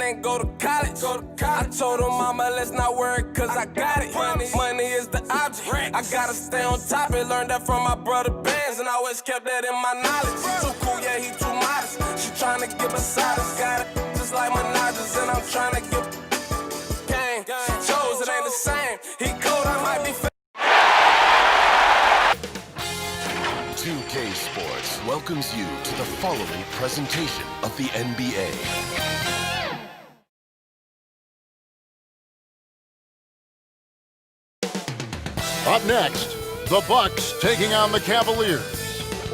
ain't go to college. I told her, mama, let's not worry, cause I got it. Money is the object. I gotta stay on top. I learned that from my brother Benz, and I always kept that in my knowledge. Too cool, yeah, he too modest. She tryna get beside us. Got it just like my Nodgers, and I'm tryna get game. She chose, it ain't the same. He cold, I might be 2K Sports welcomes you to the following presentation of the NBA. Up next, the Bucks taking on the Cavaliers.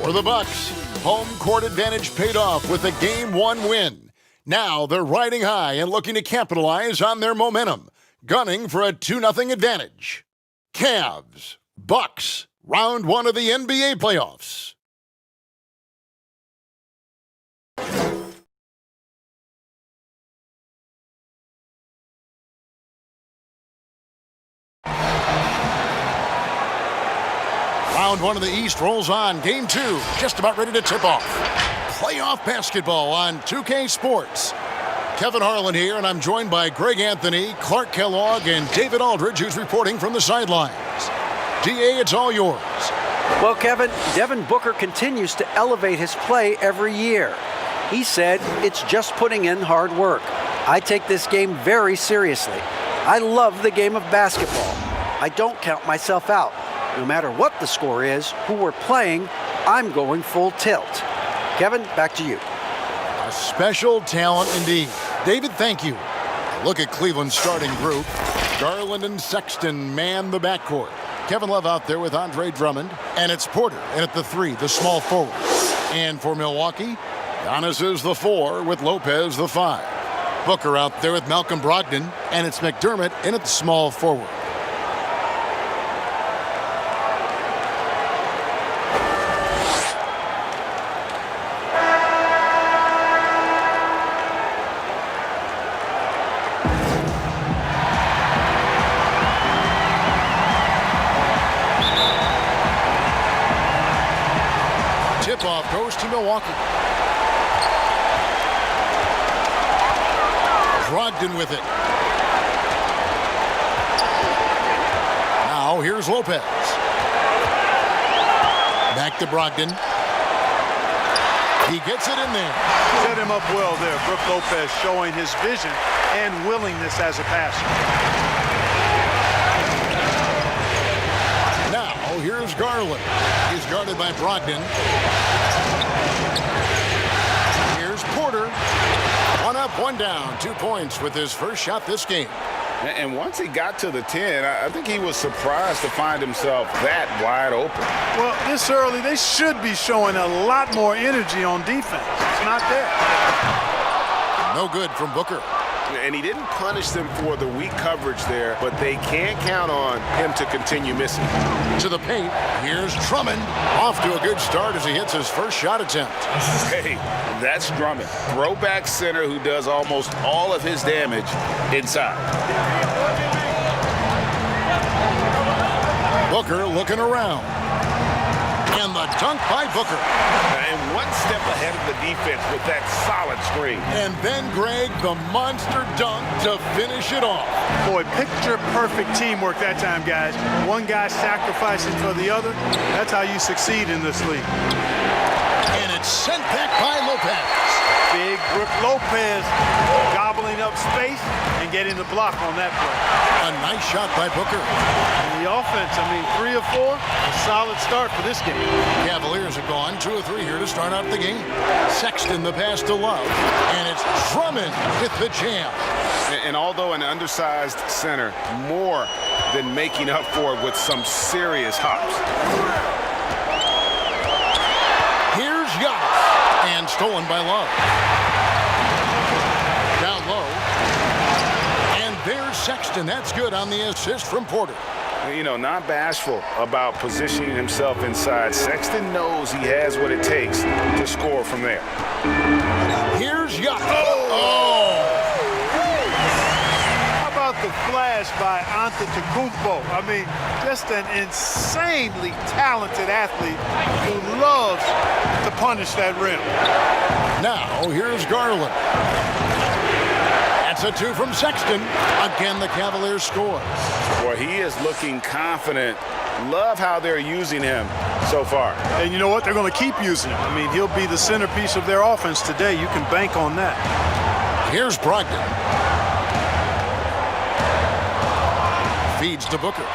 For the Bucks, home court advantage paid off with a Game 1 win. Now they're riding high and looking to capitalize on their momentum, gunning for a 2-0 advantage. Cavs, Bucks, round 1 of the NBA playoffs. Round 1 of the East rolls on. Game 2, just about ready to tip off. Playoff basketball on 2K Sports. Kevin Harlan here, and I'm joined by Greg Anthony, Clark Kellogg, and David Aldridge, who's reporting from the sidelines. DA, it's all yours. Well, Kevin, Devin Booker continues to elevate his play every year. He said it's just putting in hard work. I take this game very seriously. I love the game of basketball. I don't count myself out. No matter what the score is, who we're playing, I'm going full tilt. Kevin, back to you. A special talent indeed. David, thank you. Look at Cleveland's starting group. Garland and Sexton man the backcourt. Kevin Love out there with Andre Drummond. And it's Porter in at the 3, the small forward. And for Milwaukee, Giannis is the 4 with Lopez the 5. Booker out there with Malcolm Brogdon. And it's McDermott in at the small forward. Tip-off goes to Milwaukee. Brogdon with it. Now here's Lopez. Back to Brogdon. He gets it in there. Set him up well there. Brook Lopez showing his vision and willingness as a passer. Now here's Garland. He's guarded by Brogdon. Here's Porter. 1 up, 1 down. 2 points with his first shot this game. And once he got to the 10, I think he was surprised to find himself that wide open. Well, this early, they should be showing a lot more energy on defense. It's not there. No good from Booker. And he didn't punish them for the weak coverage there, but they can't count on him to continue missing. To the paint, here's Drummond. Off to a good start as he hits his first shot attempt. Hey, that's Drummond. Throwback center who does almost all of his damage inside. Booker looking around. And the dunk by Booker. And 1 step ahead of the defense with that solid screen. And then, Greg, the monster dunk to finish it off. Boy, picture-perfect teamwork that time, guys. One guy sacrificing for the other. That's how you succeed in this league. And it's sent back by Lopez. Big Brook Lopez gobbling up space and getting the block on that play. A nice shot by Booker. And the offense, 3 of 4, a solid start for this game. Cavaliers have gone 2 of 3 here to start out the game. Sexton the pass to Love. And it's Drummond with the jam. And although an undersized center, more than making up for it with some serious hops. Here's Giannis. And stolen by Love. Down low. And there's Sexton. That's good on the assist from Porter. You know, not bashful about positioning himself inside. Sexton knows he has what it takes to score from there. Here's Giannis. Oh! How about the flash by Antetokounmpo? Just an insanely talented athlete who loves to punish that rim. Now, here's Garland. It's a two from Sexton. Again, the Cavaliers score. Boy, he is looking confident. Love how they're using him so far. And you know what? They're going to keep using him. I mean, he'll be the centerpiece of their offense today. You can bank on that. Here's Brogdon. Feeds to Booker.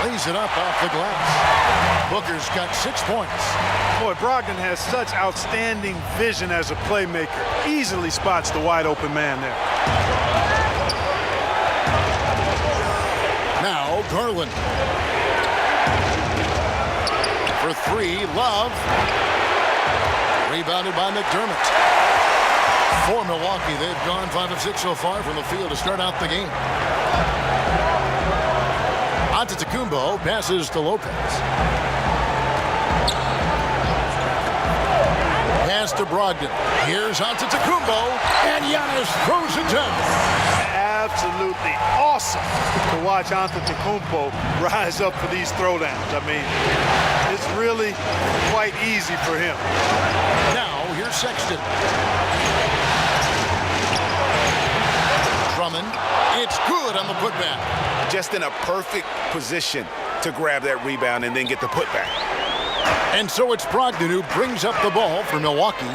Lays it up off the glass. Booker's got 6 points. Boy, Brogdon has such outstanding vision as a playmaker. Easily spots the wide open man there. Now Garland. For three, Love. Rebounded by McDermott. For Milwaukee, they've gone 5 of 6 so far from the field to start out the game. Antetokounmpo passes to Lopez. Pass to Brogdon. Here's Antetokounmpo, and Giannis throws it down. Absolutely awesome to watch Antetokounmpo rise up for these throwdowns. I mean, it's really quite easy for him. Now, here's Sexton. Drummond. It's good on the putback. Just in a perfect position to grab that rebound and then get the putback. And so it's Brogdon who brings up the ball for Milwaukee.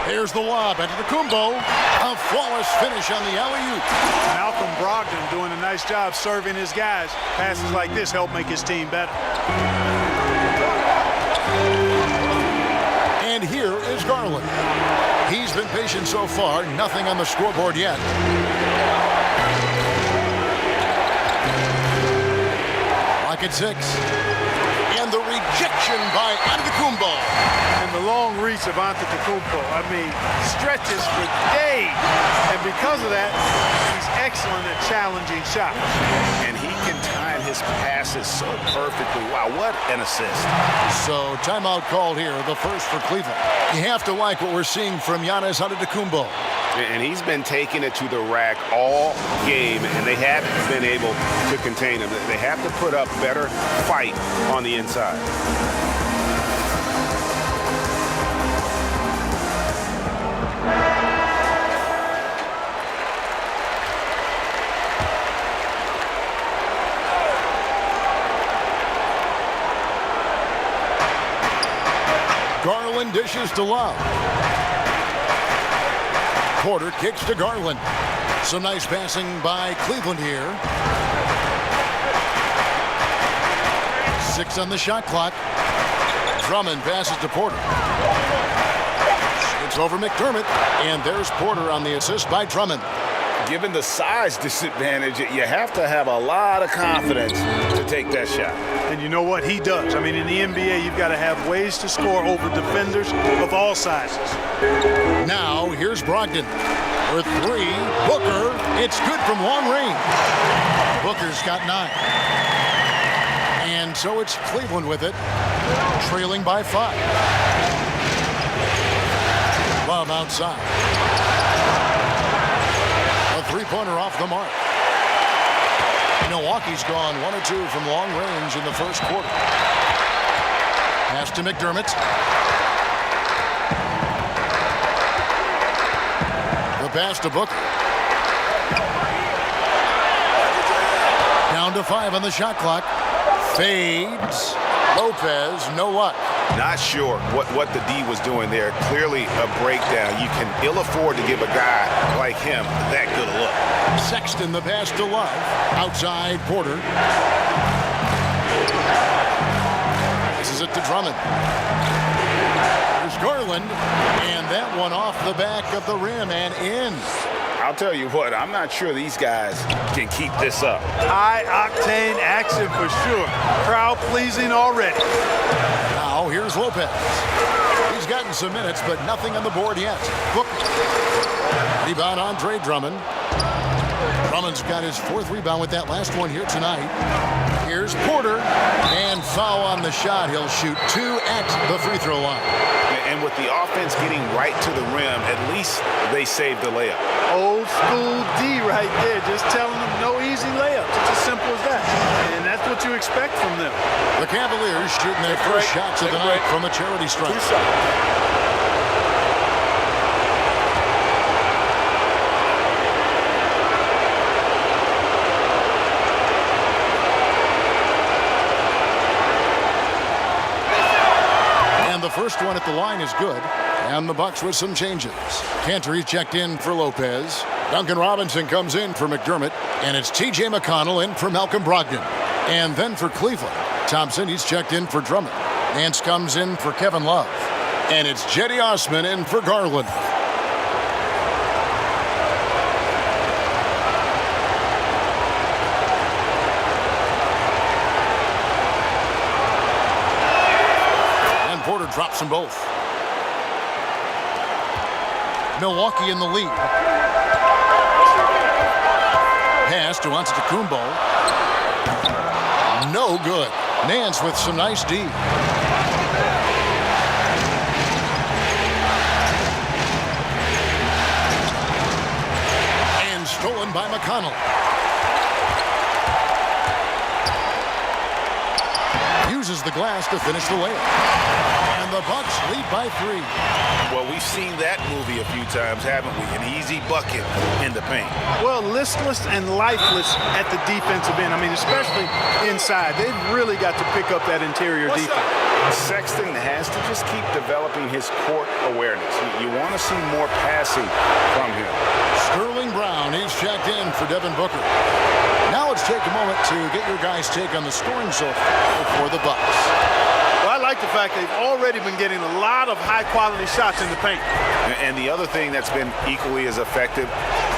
Here's the lob. Antetokounmpo. A flawless finish on the alley-oop. Malcolm Brogdon doing a nice job serving his guys. Passes like this help make his team better. And here is Garland. He's been patient so far. Nothing on the scoreboard yet. Lock at 6. And the rejection by Antetokounmpo. And the long reach of Antetokounmpo, I mean, stretches for days. And because of that, he's excellent at challenging shots. And he can time his passes so perfectly. Wow, what an assist. So timeout called here, the first for Cleveland. You have to like what we're seeing from Giannis Antetokounmpo. And he's been taking it to the rack all game, and they haven't been able to contain him. They have to put up better fight on the inside. Garland dishes to Love. Porter kicks to Garland. Some nice passing by Cleveland here. 6 on the shot clock. Drummond passes to Porter. It's over McDermott, and there's Porter on the assist by Drummond. Given the size disadvantage, you have to have a lot of confidence to take that shot. And you know what? He does. I mean, in the NBA, you've got to have ways to score over defenders of all sizes. Now, here's Brogdon. For 3, Booker. It's good from long range. Booker's got 9. And so it's Cleveland with it, trailing by 5. Love outside. A three-pointer off the mark. Milwaukee's gone 1 of 2 from long range in the first quarter. Pass to McDermott. The pass to Booker. Down to 5 on the shot clock. Fades. Lopez, no luck. Not sure what the D was doing there. Clearly a breakdown. You can ill afford to give a guy like him that good a look. Sexton, the pass to Love. Outside, Porter. This is it to Drummond. There's Garland. And that one off the back of the rim and in. I'll tell you what, I'm not sure these guys can keep this up. High-octane action for sure. Crowd-pleasing already. Now, here's Lopez. He's gotten some minutes, but nothing on the board yet. Booker. Rebound, Andre Drummond. Drummond's got his 4th rebound with that last one here tonight. Here's Porter. And foul on the shot. He'll shoot 2 at the free throw line. And with the offense getting right to the rim, at least they saved the layup. Old school D right there, just telling them no easy layups. It's as simple as that. And that's what you expect from them. The Cavaliers shooting their first shots of the night from a charity stripe. first one at the line is good. And the Bucks with some changes. Cantor checked in for Lopez. Duncan Robinson comes in for McDermott. And it's T.J. McConnell in for Malcolm Brogdon. And then for Cleveland, Thompson, he's checked in for Drummond. Nance comes in for Kevin Love. And it's Jetty Osman in for Garland. And Porter drops them both. Milwaukee in the lead. Pass to Antetokounmpo. No good. Nance with some nice D. And stolen by McConnell. Uses the glass to finish the layup. And the Bucks lead by 3. Well, we've seen that movie a few times, haven't we? An easy bucket in the paint. Well, listless and lifeless at the defensive end. I mean, especially inside. They've really got to pick up that interior defense. Sexton has to just keep developing his court awareness. You want to see more passing from him. Sterling Brown, he's checked in for Devin Booker. Now let's take a moment to get your guys' take on the scoring so far for the Bucks. Well, I like the fact they've already been getting a lot of high-quality shots in the paint. And the other thing that's been equally as effective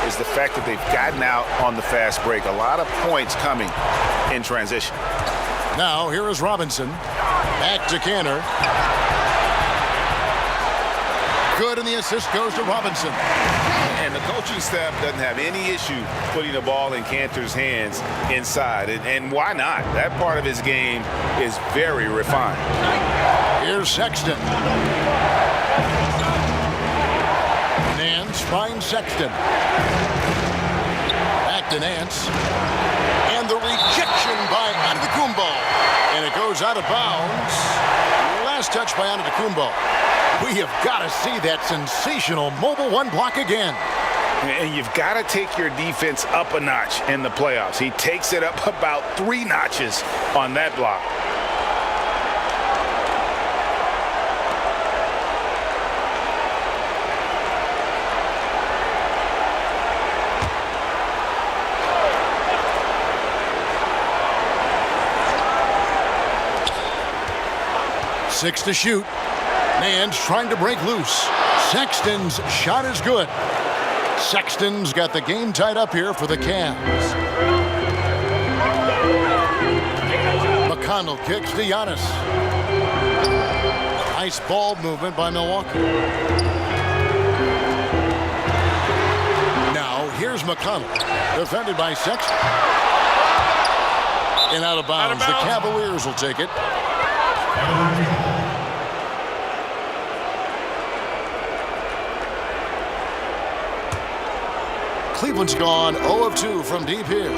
is the fact that they've gotten out on the fast break. A lot of points coming in transition. Now here is Robinson. Back to Cantor. Good, and the assist goes to Robinson. And the coaching staff doesn't have any issue putting the ball in Cantor's hands inside. And why not? That part of his game is very refined. Here's Sexton. Nance finds Sexton. Back to Nance. And the rejection by Antetokounmpo. And it goes out of bounds. Last touch by Antetokounmpo. We have got to see that sensational mobile one block again. And you've got to take your defense up a notch in the playoffs. He takes it up about 3 notches on that block. Six to shoot. Nance trying to break loose. Sexton's shot is good. Sexton's got the game tied up here for the Cavs. McConnell kicks to Giannis. Nice ball movement by Milwaukee. Now here's McConnell. Defended by Sexton. And out of bounds. The Cavaliers will take it. Cleveland's gone 0 of 2 from deep here.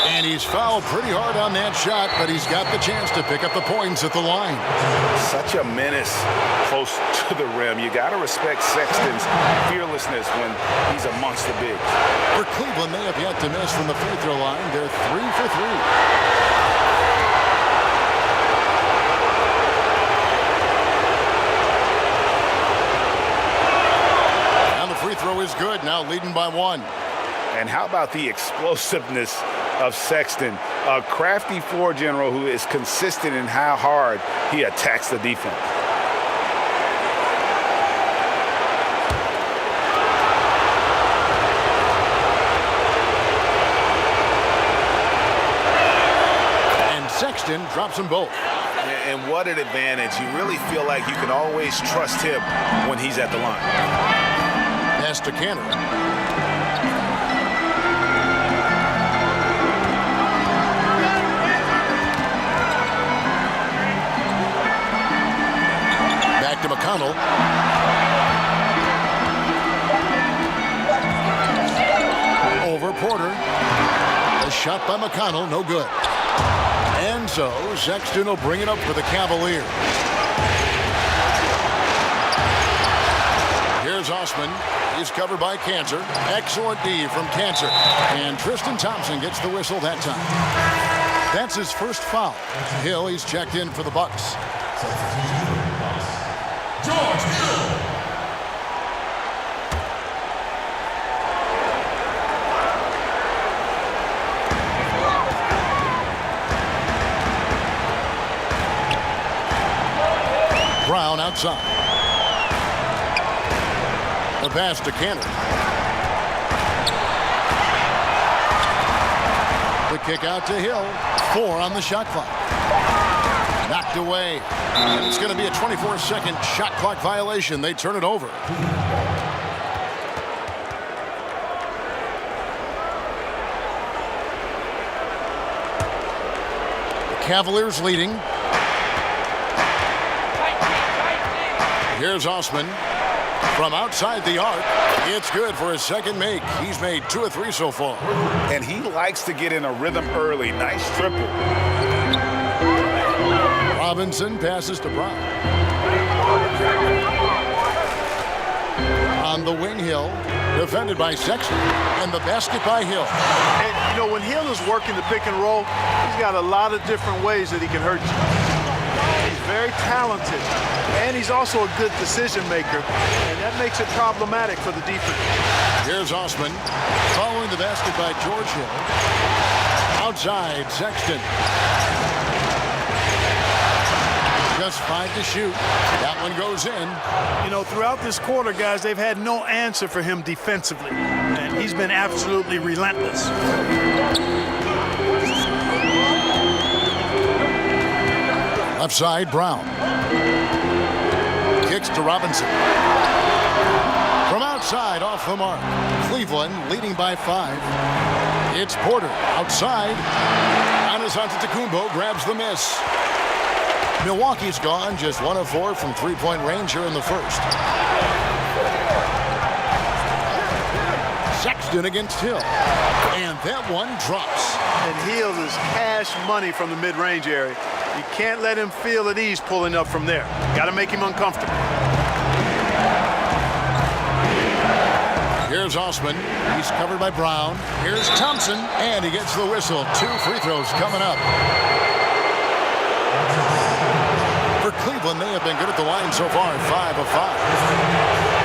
And he's fouled pretty hard on that shot, but he's got the chance to pick up the points at the line. Such a menace close to the rim. You got to respect Sexton's fearlessness when he's amongst the bigs. For Cleveland, they have yet to miss from the free throw line. They're 3 for 3. Throw is good, now leading by 1. And how about the explosiveness of Sexton, a crafty floor general who is consistent in how hard he attacks the defense. And Sexton drops them both. And what an advantage. You really feel like you can always trust him when he's at the line. Pass to Cantor. Back to McConnell. Over Porter. A shot by McConnell, no good. And so Sexton will bring it up for the Cavaliers. Here's Osman. He's covered by Cantor. Excellent D from Cantor. And Tristan Thompson gets the whistle that time. That's his first foul. Hill, he's checked in for the Bucks. George Hill. Brown outside. The pass to Cantor. The kick out to Hill. 4 on the shot clock. Knocked away. And it's going to be a 24-second shot clock violation. They turn it over. The Cavaliers leading. Here's Osman from outside the arc. It's good for his second make. He's made 2 of 3 so far. And he likes to get in a rhythm early. Nice triple. Robinson passes to Brown. On the wing, Hill, defended by Sexton, and the basket by Hill. And, you know, when Hill is working the pick and roll, he's got a lot of different ways that he can hurt you. He's very talented, and he's also a good decision maker, and that makes it problematic for the defense. Here's Osman following the basket by George Hill. Outside, Sexton. Just 5 to shoot. That one goes in. You know, throughout this quarter, guys, they've had no answer for him defensively, and he's been absolutely relentless. Left side, Brown. Kicks to Robinson. From outside, off the mark. Cleveland leading by 5. It's Porter outside. Giannis Antetokounmpo grabs the miss. Milwaukee's gone just 1 of 4 from three-point range here in the first. Sexton against Hill. And that one drops. And Hill is cash money from the mid-range area. You can't let him feel at ease pulling up from there. Got to make him uncomfortable. Here's Osman. He's covered by Brown. Here's Thompson. And he gets the whistle. 2 free throws coming up. For Cleveland, they have been good at the line so far. 5 of 5.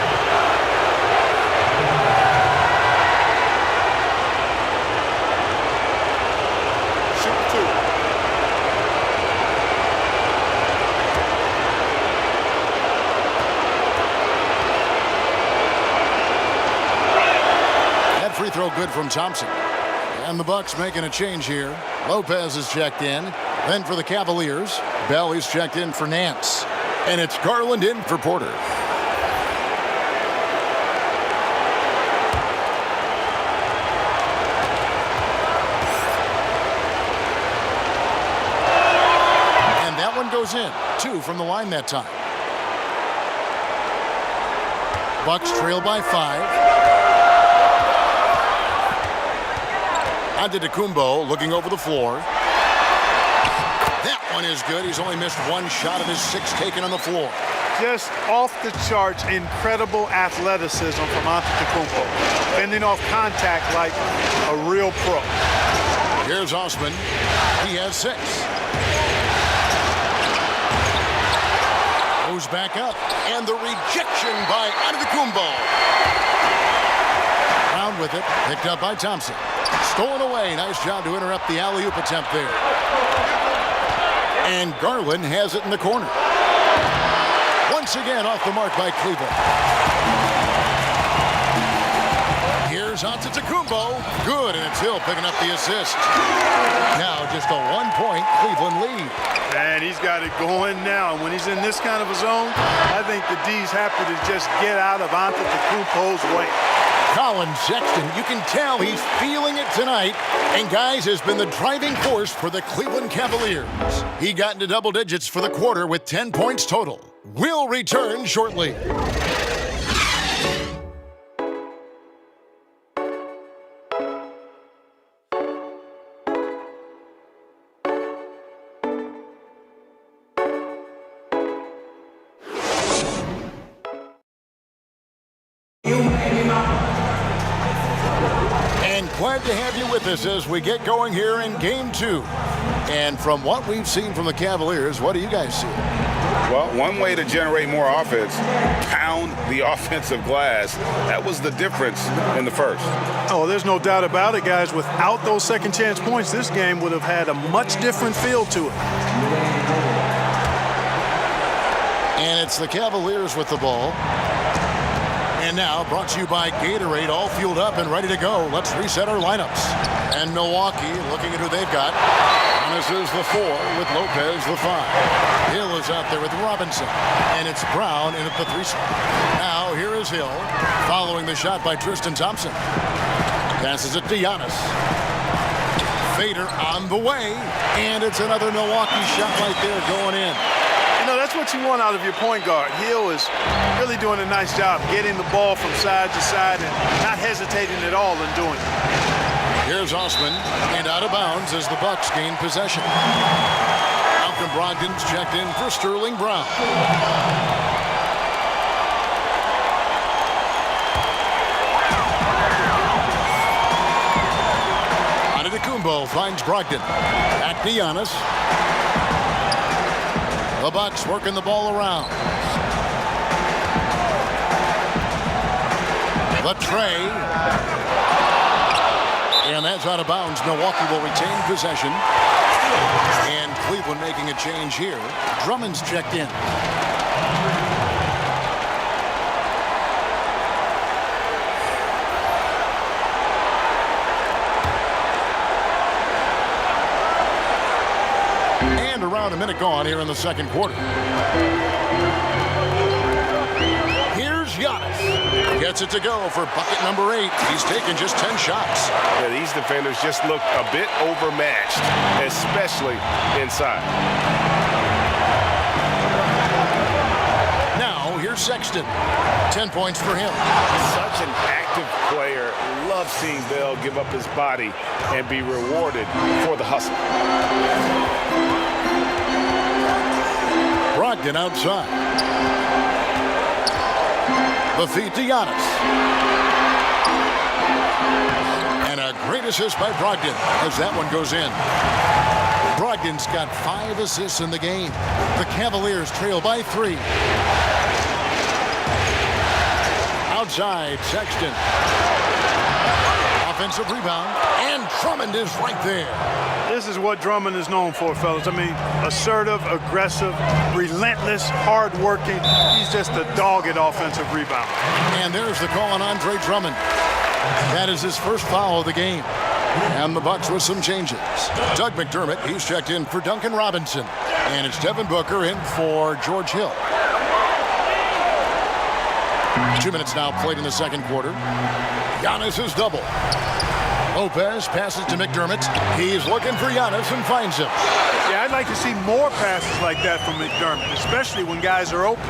Free throw good from Thompson. And the Bucks making a change here. Lopez is checked in. Then for the Cavaliers, Bell is checked in for Nance. And it's Garland in for Porter. And that one goes in. 2 from the line that time. Bucks trail by 5. Antetokounmpo looking over the floor. That one is good. He's only missed 1 shot of his 6 taken on the floor. Just off the charts, incredible athleticism from Antetokounmpo. Fending off contact like a real pro. Here's Osman. He has 6. Goes back up. And the rejection by Antetokounmpo. Brown with it. Picked up by Thompson. Stolen away. Nice job to interrupt the alley-oop attempt there. And Garland has it in the corner. Once again off the mark by Cleveland. Here's Antetokounmpo. Good, and it's Hill picking up the assist. Now just a 1-point Cleveland lead. And he's got it going now. And when he's in this kind of a zone, I think the D's happy to just get out of Antetokounmpo's way. Colin Sexton, you can tell he's feeling it tonight. And, guys, has been the driving force for the Cleveland Cavaliers. He got into double digits for the quarter with 10 points total. We'll return shortly. And glad to have you with us as we get going here in Game 2. And from what we've seen from the Cavaliers, what do you guys see? Well, one way to generate more offense, pound the offensive glass. That was the difference in the first. Oh, there's no doubt about it, guys. Without those second chance points, this game would have had a much different feel to it. And it's the Cavaliers with the ball. And now, brought to you by Gatorade, all fueled up and ready to go. Let's reset our lineups. And Milwaukee, looking at who they've got. Giannis is the 4 with Lopez the 5. Hill is out there with Robinson. And it's Brown in at the 3 slot. Now, here is Hill, following the shot by Tristan Thompson. Passes it to Giannis. Fader on the way. And it's another Milwaukee shot right there going in. You know, that's what you want out of your point guard. Hill is really doing a nice job getting the ball from side to side and not hesitating at all in doing it. Here's Osman, and out of bounds as the Bucks gain possession. Malcolm Brogdon's checked in for Sterling Brown. Antetokounmpo finds Brogdon. Back to Giannis. The Bucks working the ball around. The tray. And that's out of bounds. Milwaukee will retain possession. And Cleveland making a change here. Drummond's checked in. And around a minute gone here in the second quarter. Here's Giannis. Gets it to go for bucket number 8. He's taken just 10 shots. Yeah, these defenders just look a bit overmatched, especially inside. Now, here's Sexton. 10 points for him. Such an active player. Love seeing Bell give up his body and be rewarded for the hustle. Brogdon outside. The feed to Giannis. And a great assist by Brogdon as that one goes in. Brogdon's got 5 assists in the game. The Cavaliers trail by 3. Outside, Sexton. Offensive rebound, and Drummond is right there. This is what Drummond is known for, fellas. I mean, assertive, aggressive, relentless, hard-working. He's just a dogged offensive rebound. And there's the call on Andre Drummond. That is his first foul of the game. And the Bucks with some changes. Doug McDermott, he's checked in for Duncan Robinson. And it's Devin Booker in for George Hill. 2 minutes now played in the second quarter. Giannis is double. Lopez passes to McDermott. He's looking for Giannis and finds him. Yeah, I'd like to see more passes like that from McDermott, especially when guys are open.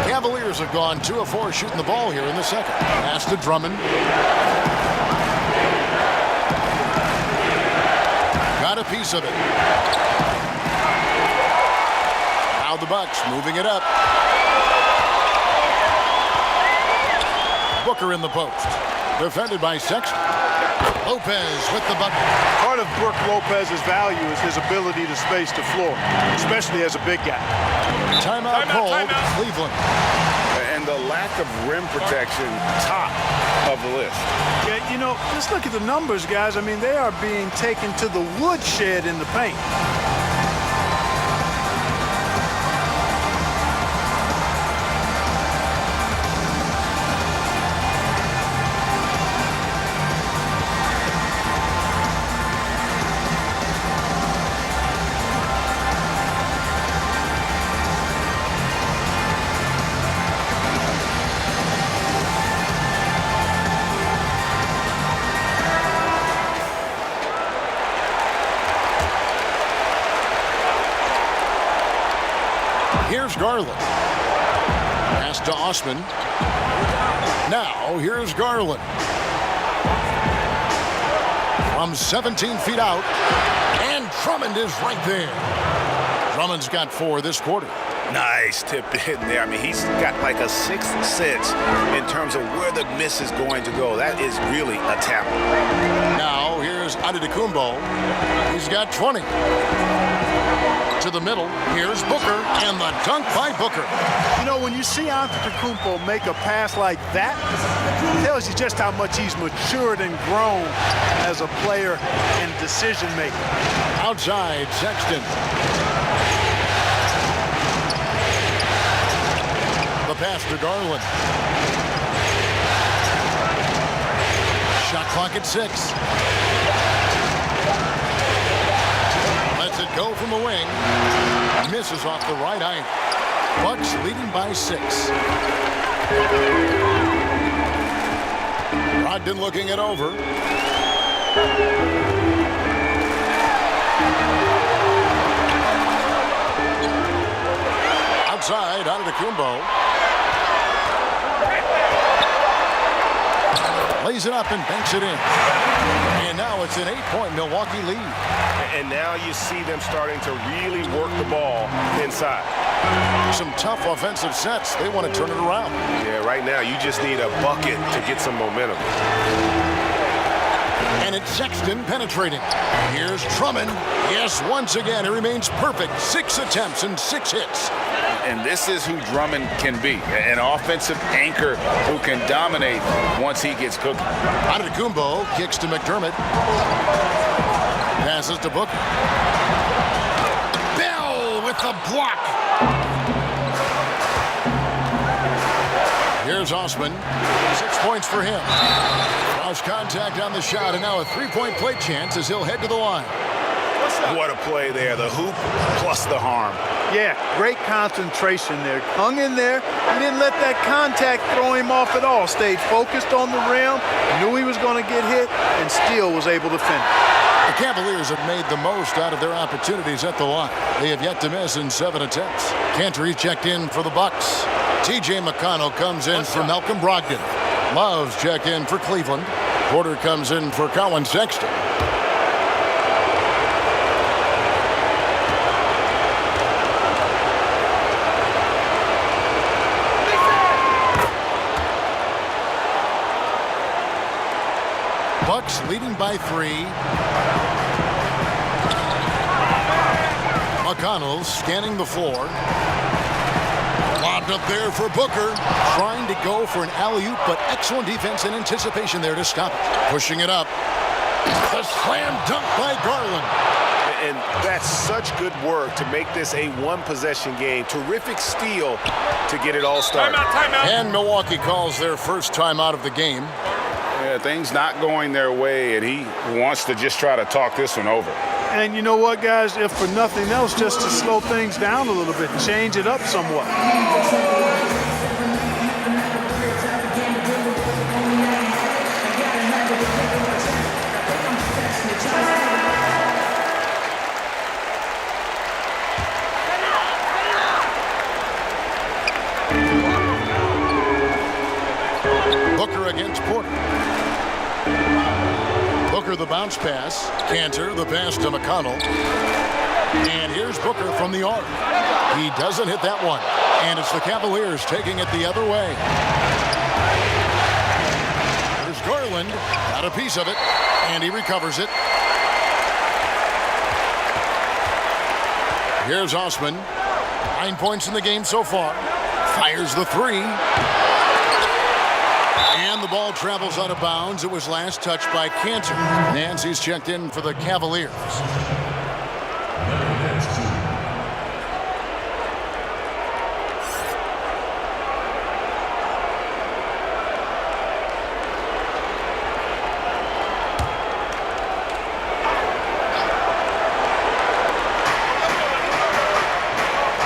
Cavaliers have gone 2 of 4 shooting the ball here in the second. Pass to Drummond. Got a piece of it. Now the Bucks moving it up. Booker in the post. Defended by Sexton. Lopez with the bucket. Part of Brook Lopez's value is his ability to space the floor, especially as a big guy. Timeout called, Cleveland. And the lack of rim protection, top of the list. Yeah, you know, just look at the numbers, guys. I mean, they are being taken to the woodshed in the paint. Here's Garland. Pass to Osman. Now, here's Garland. From 17 feet out. And Drummond is right there. Drummond's got 4 this quarter. Nice tip in there. I mean, he's got like a sixth sense in terms of where the miss is going to go. That is really a talent. Now, here's Antetokounmpo. He's got 20. To the middle, here's Booker, and the dunk by Booker. You know, when you see Antetokounmpo make a pass like that, it tells you just how much he's matured and grown as a player and decision maker. Outside, Sexton. The pass to Garland. Shot clock at 6. Lets it go from the wing. Misses off the right eye. Bucks leading by 6. Brogdon looking it over. Outside, Antetokounmpo. Lays it up and banks it in. And now it's an 8-point Milwaukee lead. And now you see them starting to really work the ball inside. Some tough offensive sets. They want to turn it around. Yeah, right now you just need a bucket to get some momentum. And it's Sexton penetrating. Here's Drummond. Yes, once again, he remains perfect. 6 attempts and 6 hits. And this is who Drummond can be, an offensive anchor who can dominate once he gets cooking. Antetokounmpo kicks to McDermott. Passes to Booker. Bell with the block. Here's Osman. 6 points for him. Lost contact on the shot, and now a 3-point play chance as he'll head to the line. What a play there, the hoop plus the harm. Yeah, great concentration there. Hung in there. He didn't let that contact throw him off at all. Stayed focused on the rim, knew he was going to get hit, and still was able to finish. The Cavaliers have made the most out of their opportunities at the line. They have yet to miss in 7 attempts. Cantor checked in for the Bucks. T.J. McConnell comes in for Malcolm Brogdon. Love's checked in for Cleveland. Porter comes in for Colin Sexton. Bucks leading by 3. McConnell scanning the floor. Lobbed up there for Booker. Trying to go for an alley-oop, but excellent defense and anticipation there to stop it. Pushing it up. The slam dunk by Garland. And that's such good work to make this a one-possession game. Terrific steal to get it all started. Timeout. And Milwaukee calls their first timeout of the game. Yeah, things not going their way, and he wants to just try to talk this one over. And you know what, guys? If for nothing else, just to slow things down a little bit, change it up somewhat. Booker against Porter. Booker the bounce pass. Cantor the pass to McConnell. And here's Booker from the arc. He doesn't hit that one. And it's the Cavaliers taking it the other way. There's Garland. Got a piece of it. And he recovers it. Here's Osman. 9 points in the game so far. Fires the 3. And the ball travels out of bounds. It was last touched by Cantor. Nancy's checked in for the Cavaliers.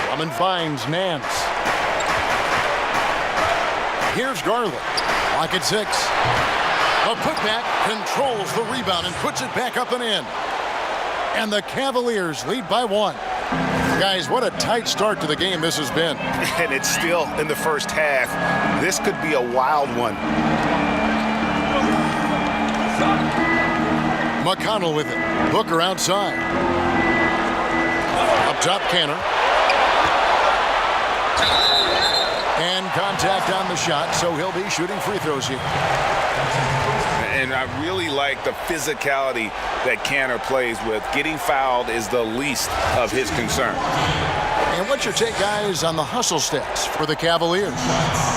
Drummond finds Nance. Here's Garland. Lock at 6. The putback controls the rebound and puts it back up and in. And the Cavaliers lead by 1. Guys, what a tight start to the game this has been. And it's still in the first half. This could be a wild one. McConnell with it. Booker outside. Up top, Cantor. contact on the shot, so he'll be shooting free throws here. And I really like the physicality that Kanter plays with. Getting fouled is the least of his concern. And what's your take, guys, on the hustle stats for the Cavaliers?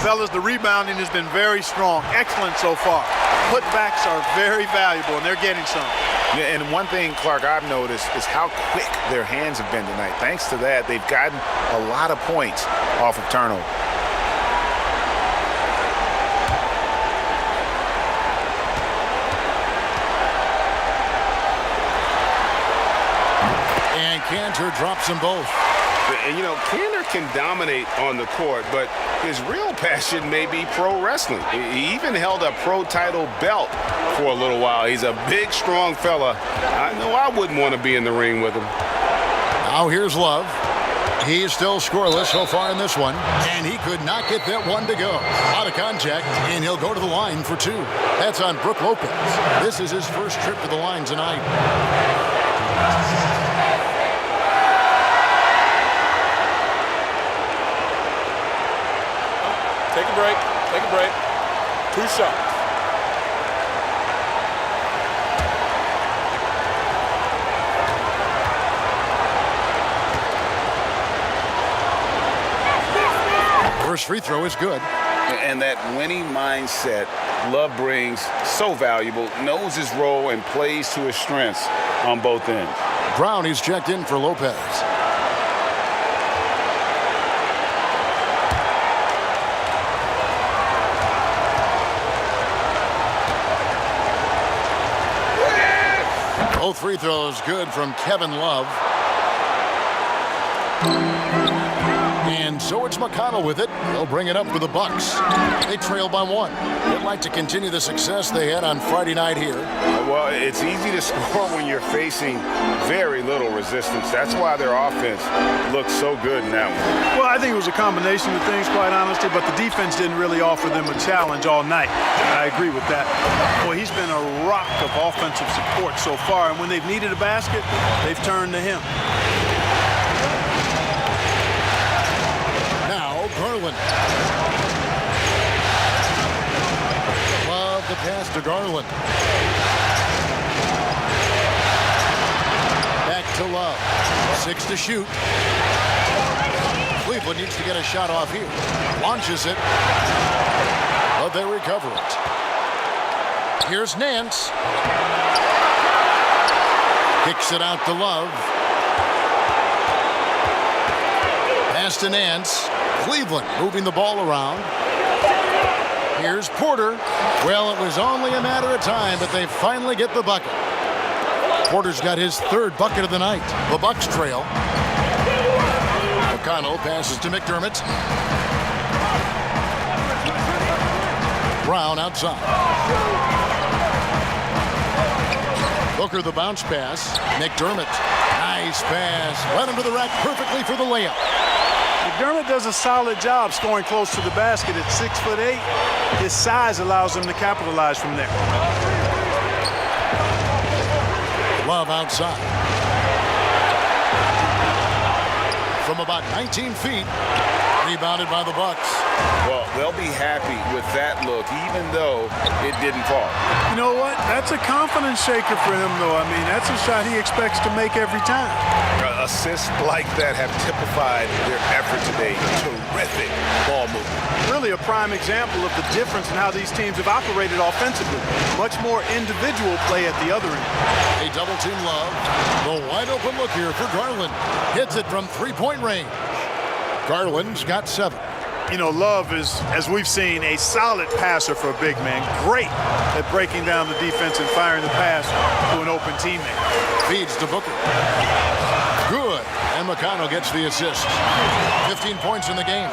Fellas, the rebounding has been very strong. Excellent so far. Putbacks are very valuable, and they're getting some. Yeah, and one thing, Clark, I've noticed is how quick their hands have been tonight. Thanks to that, they've gotten a lot of points off of turnover. And Kanter drops them both. And, you know, Kanter can dominate on the court, but his real passion may be pro wrestling. He even held a pro title belt for a little while. He's a big, strong fella. I know I wouldn't want to be in the ring with him. Now here's Love. He's still scoreless so far in this one, and he could not get that one to go. Out of contact, and he'll go to the line for two. That's on Brook Lopez. This is his first trip to the line tonight. Take a break. Take a break. 2 shots. First free throw is good. And that winning mindset Love brings, so valuable, knows his role and plays to his strengths on both ends. Brown, he's checked in for Lopez. Both free throws good from Kevin Love. And so it's McConnell with it. They'll bring it up for the Bucks. They trail by 1. They'd like to continue the success they had on Friday night here. Well, it's easy to score when you're facing very little resistance. That's why their offense looks so good in that one. Well, I think it was a combination of things, quite honestly, but the defense didn't really offer them a challenge all night. I agree with that. Boy, he's been a rock of offensive support so far, and when they've needed a basket, they've turned to him. Garland. Love the pass to Garland. Back to Love. 6 to shoot. Cleveland needs to get a shot off here. Launches it. But they recover it. Here's Nance. Kicks it out to Love. Pass to Nance. Cleveland moving the ball around. Here's Porter. Well, it was only a matter of time, but they finally get the bucket. Porter's got his 3rd bucket of the night. The Bucks trail. McConnell passes to McDermott. Brown outside. Booker the bounce pass. McDermott. Nice pass. Right under the rack perfectly for the layup. McDermott does a solid job scoring close to the basket at 6'8". His size allows him to capitalize from there. Love outside. From about 19 feet. Rebounded by the Bucks. Well, they'll be happy with that look, even though it didn't fall. You know what? That's a confidence shaker for him, though. I mean, that's a shot he expects to make every time. Assists like that have typified their effort today. Terrific ball movement. Really a prime example of the difference in how these teams have operated offensively. Much more individual play at the other end. A double team Love. The wide open look here for Garland. Hits it from 3-point range. Garland's got 7. You know, Love is, as we've seen, a solid passer for a big man. Great at breaking down the defense and firing the pass to an open teammate. Feeds to Booker. Good. And McConnell gets the assist. 15 points in the game.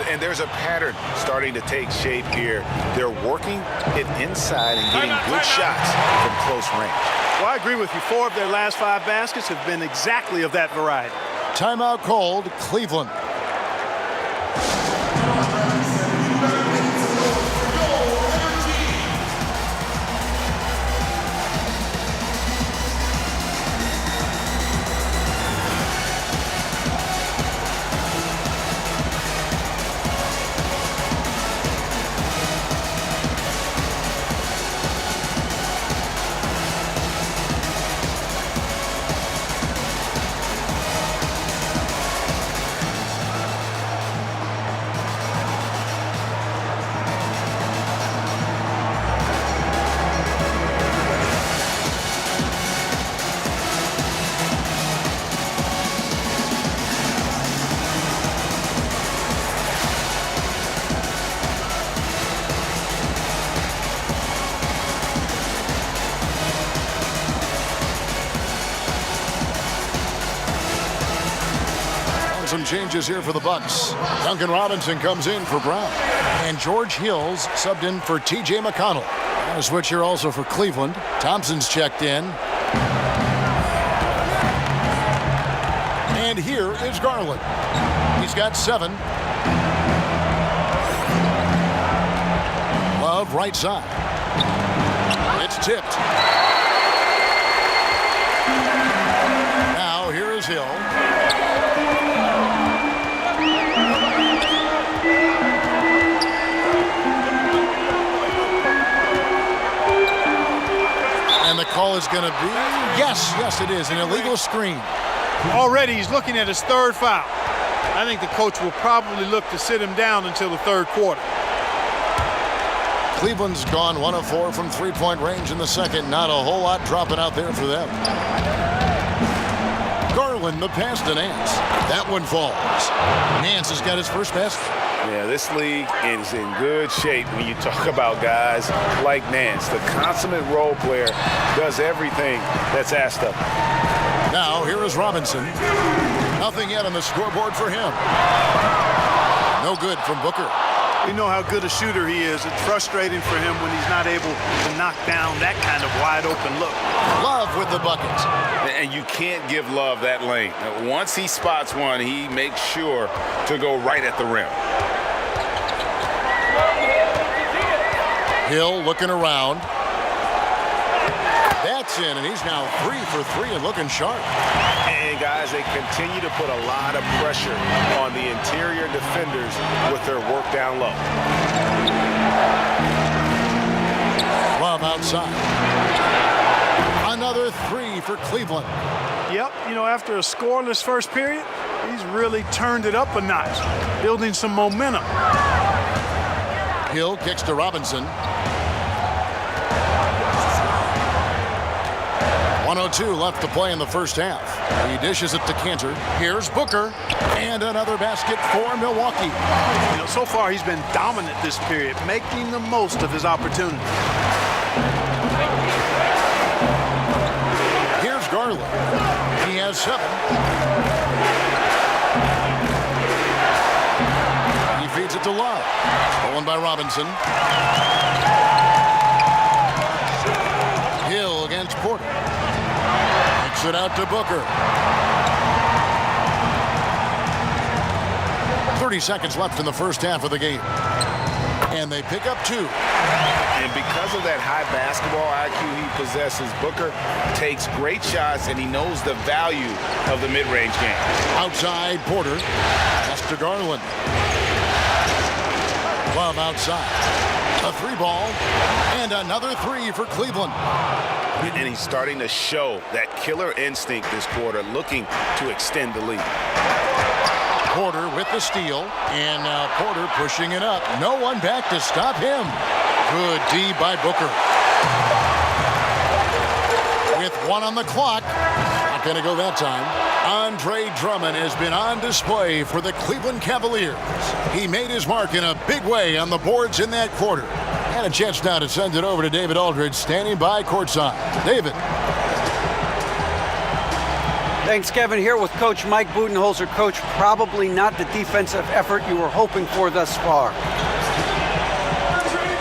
And there's a pattern starting to take shape here. They're working it inside and getting good shots from close range. Well, I agree with you. 4 of their last 5 baskets have been exactly of that variety. Timeout called, Cleveland. some changes here for the Bucks. Duncan Robinson comes in for Brown. And George Hill's subbed in for T.J. McConnell. A switch here also for Cleveland. Thompson's checked in. And here is Garland. He's got 7. Love right side. It's tipped. Now here is Hill. And the call is going to be, yes, it is, an illegal screen. Already he's looking at his 3rd foul. I think the coach will probably look to sit him down until the 3rd quarter. Cleveland's gone 1 of 4 from three-point range in the second. Not a whole lot dropping out there for them. Garland, the pass to Nance. That one falls. Nance has got his first basket. Yeah, this league is in good shape when you talk about guys like Nance. The consummate role player does everything that's asked of him. Now, here is Robinson. Nothing yet on the scoreboard for him. No good from Booker. We know how good a shooter he is. It's frustrating for him when he's not able to knock down that kind of wide-open look. Love with the buckets. And you can't give Love that lane. Once he spots one, he makes sure to go right at the rim. Hill looking around. That's in, and he's now 3 for 3 and looking sharp. And guys, they continue to put a lot of pressure on the interior defenders with their work down low. Love outside. Another 3 for Cleveland. Yep, after a scoreless first period, he's really turned it up a notch, building some momentum. Hill kicks to Robinson. 1:02 left to play in the first half. He dishes it to Cantor. Here's Booker. And another basket for Milwaukee. So far he's been dominant this period, making the most of his opportunity. Here's Garland. He has 7. He feeds it to Love. Stolen by Robinson. Hill against Porter. Kicks it out to Booker. 30 seconds left in the first half of the game. And they pick up 2. And because of that high basketball IQ he possesses, Booker takes great shots and he knows the value of the mid-range game. Outside Porter. Pass to Garland. Love outside. A 3-ball. And another 3 for Cleveland. And he's starting to show that killer instinct this quarter, looking to extend the lead. Porter with the steal, and now Porter pushing it up. No one back to stop him. Good D by Booker. With 1 on the clock. Not going to go that time. Andre Drummond has been on display for the Cleveland Cavaliers. He made his mark in a big way on the boards in that quarter. And a chance now to send it over to David Aldridge, standing by courtside. David. Thanks, Kevin. Here with Coach Mike Budenholzer. Coach, probably not the defensive effort you were hoping for thus far.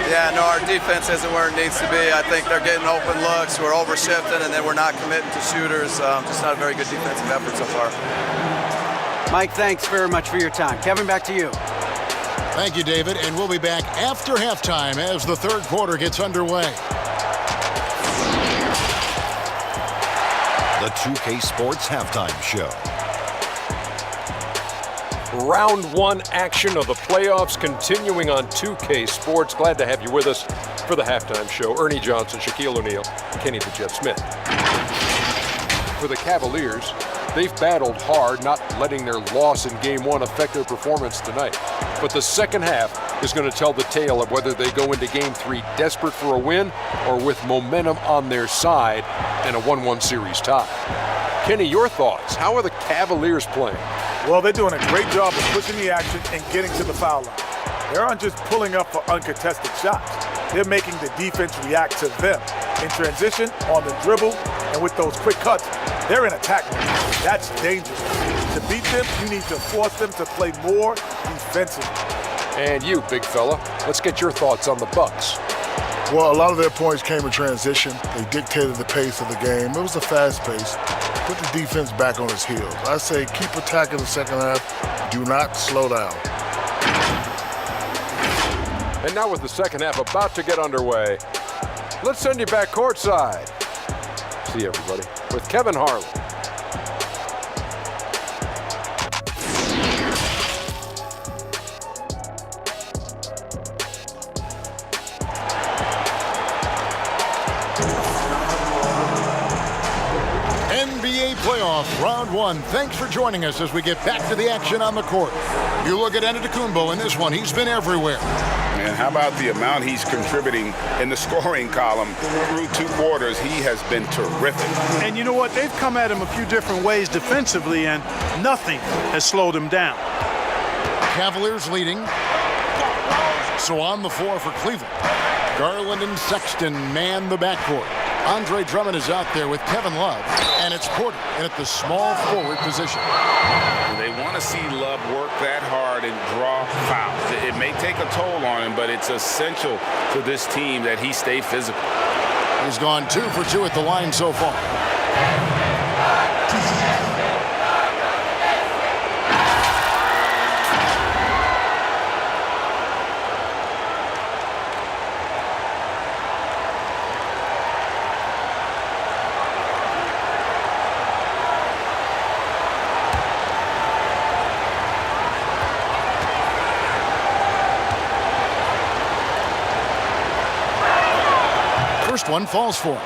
Yeah, no, our defense isn't where it needs to be. I think they're getting open looks. We're overshifting, and then we're not committing to shooters. Just not a very good defensive effort so far. Mike, thanks very much for your time. Kevin, back to you. Thank you, David. And we'll be back after halftime as the 3rd quarter gets underway. The 2K Sports Halftime Show. Round 1 action of the playoffs continuing on 2K Sports. Glad to have you with us for the halftime show. Ernie Johnson, Shaquille O'Neal, Kenny the Jet Smith. For the Cavaliers, they've battled hard, not letting their loss in Game 1 affect their performance tonight. But the second half is going to tell the tale of whether they go into Game 3 desperate for a win or with momentum on their side and a 1-1 series tie. Kenny, your thoughts? How are the Cavaliers playing? Well, they're doing a great job of pushing the action and getting to the foul line. They aren't just pulling up for uncontested shots. They're making the defense react to them. In transition, on the dribble, and with those quick cuts, they're in attack mode. That's dangerous. To beat them, you need to force them to play more defensively. And you, big fella, let's get your thoughts on the Bucks. Well, a lot of their points came in transition. They dictated the pace of the game. It was a fast pace. Put the defense back on its heels. I say keep attacking the second half. Do not slow down. And now with the second half about to get underway, let's send you back courtside. See you, everybody, with Kevin Harlan. NBA playoff round one. Thanks for joining us as we get back to the action on the court. You look at Antetokounmpo in this one. He's been everywhere. And how about the amount he's contributing in the scoring column through 2 quarters? He has been terrific. And you know what? They've come at him a few different ways defensively, and nothing has slowed him down. Cavaliers leading. So on the floor for Cleveland, Garland and Sexton man the backcourt. Andre Drummond is out there with Kevin Love, and it's Porter in at the small forward position. They want to see Love work that hard and draw fouls. It may take a toll on him, but it's essential to this team that he stay physical. He's gone 2 for 2 at the line so far. First one falls for him.